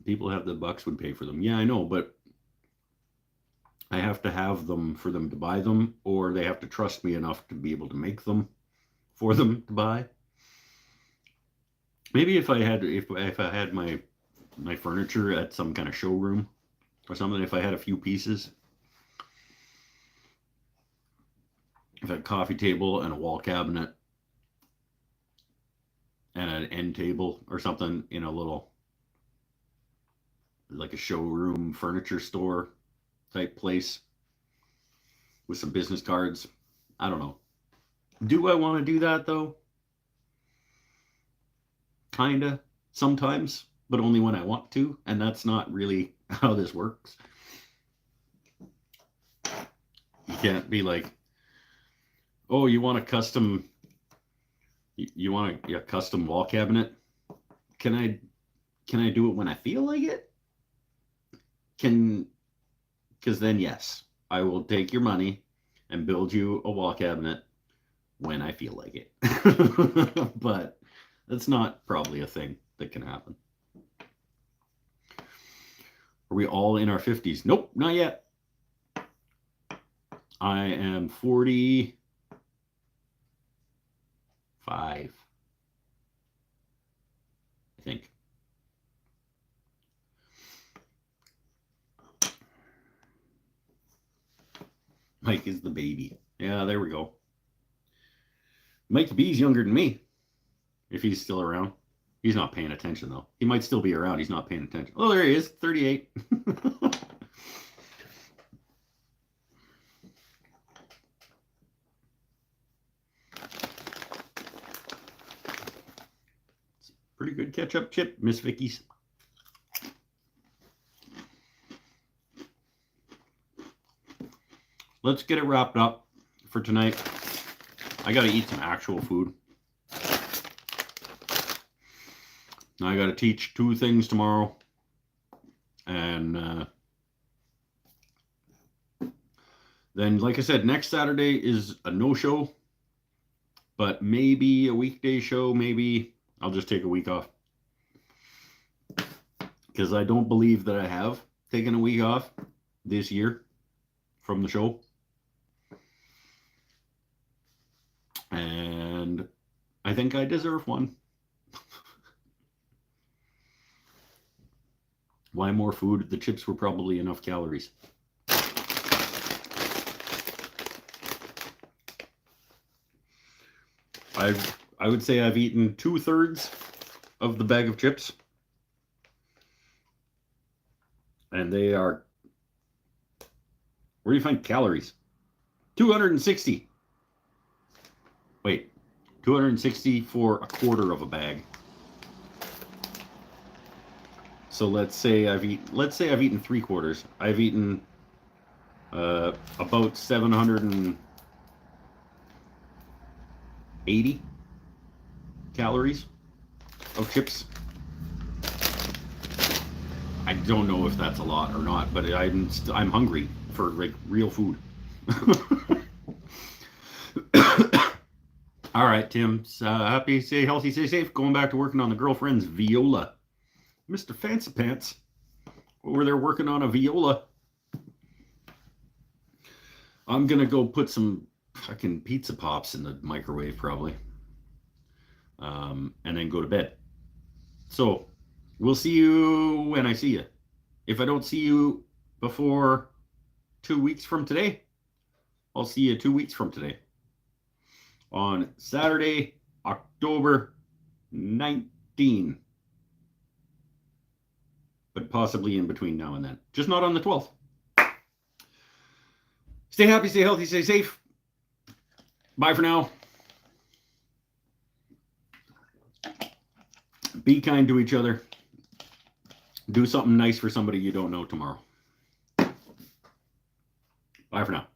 People have the bucks would pay for them. Yeah, I know, but I have to have them for them to buy them, or they have to trust me enough to be able to make them for them to buy. Maybe if I had my furniture at some kind of showroom or something, if I had a few pieces, if I had a coffee table and a wall cabinet and an end table or something in a little, like a showroom furniture store type place with some business cards. I don't know. Do I want to do that though? Kinda, sometimes, but only when I want to, and that's not really how this works. You can't be like, oh, you want a custom wall cabinet? Can I do it when I feel like it? Because then yes, I will take your money and build you a wall cabinet when I feel like it. But that's not probably a thing that can happen. Are we all in our 50s? Nope, not yet. I am 45. I think. Mike is the baby. Yeah, there we go. Mike the B's younger than me, if he's still around. He's not paying attention, though. He might still be around. He's not paying attention. Oh, there he is, 38. Pretty good ketchup chip, Miss Vicky's. Let's get it wrapped up. for tonight. I got to eat some actual food. I got to teach 2 things tomorrow. And then, like I said, next Saturday is a no-show. But maybe a weekday show. Maybe I'll just take a week off. Because I don't believe that I have taken a week off this year from the show. And I think I deserve one. Why more food? The chips were probably enough calories. I would say I've eaten 2/3 of the bag of chips. And they are, where do you find calories? 260. Wait, 260 for a quarter of a bag. So let's say I've eaten 3/4. I've eaten about 780 calories of chips. I don't know if that's a lot or not, but I'm hungry for like real food. All right, Tim. Happy, stay healthy, stay safe. Going back to working on the girlfriend's viola. Mr. Fancy Pants over there working on a viola. I'm going to go put some fucking pizza pops in the microwave probably. And then go to bed. So we'll see you when I see you. If I don't see you before 2 weeks from today, I'll see you 2 weeks from today. On Saturday, October 19. But possibly in between now and then. Just not on the 12th. Stay happy, stay healthy, stay safe. Bye for now. Be kind to each other. Do something nice for somebody you don't know tomorrow. Bye for now.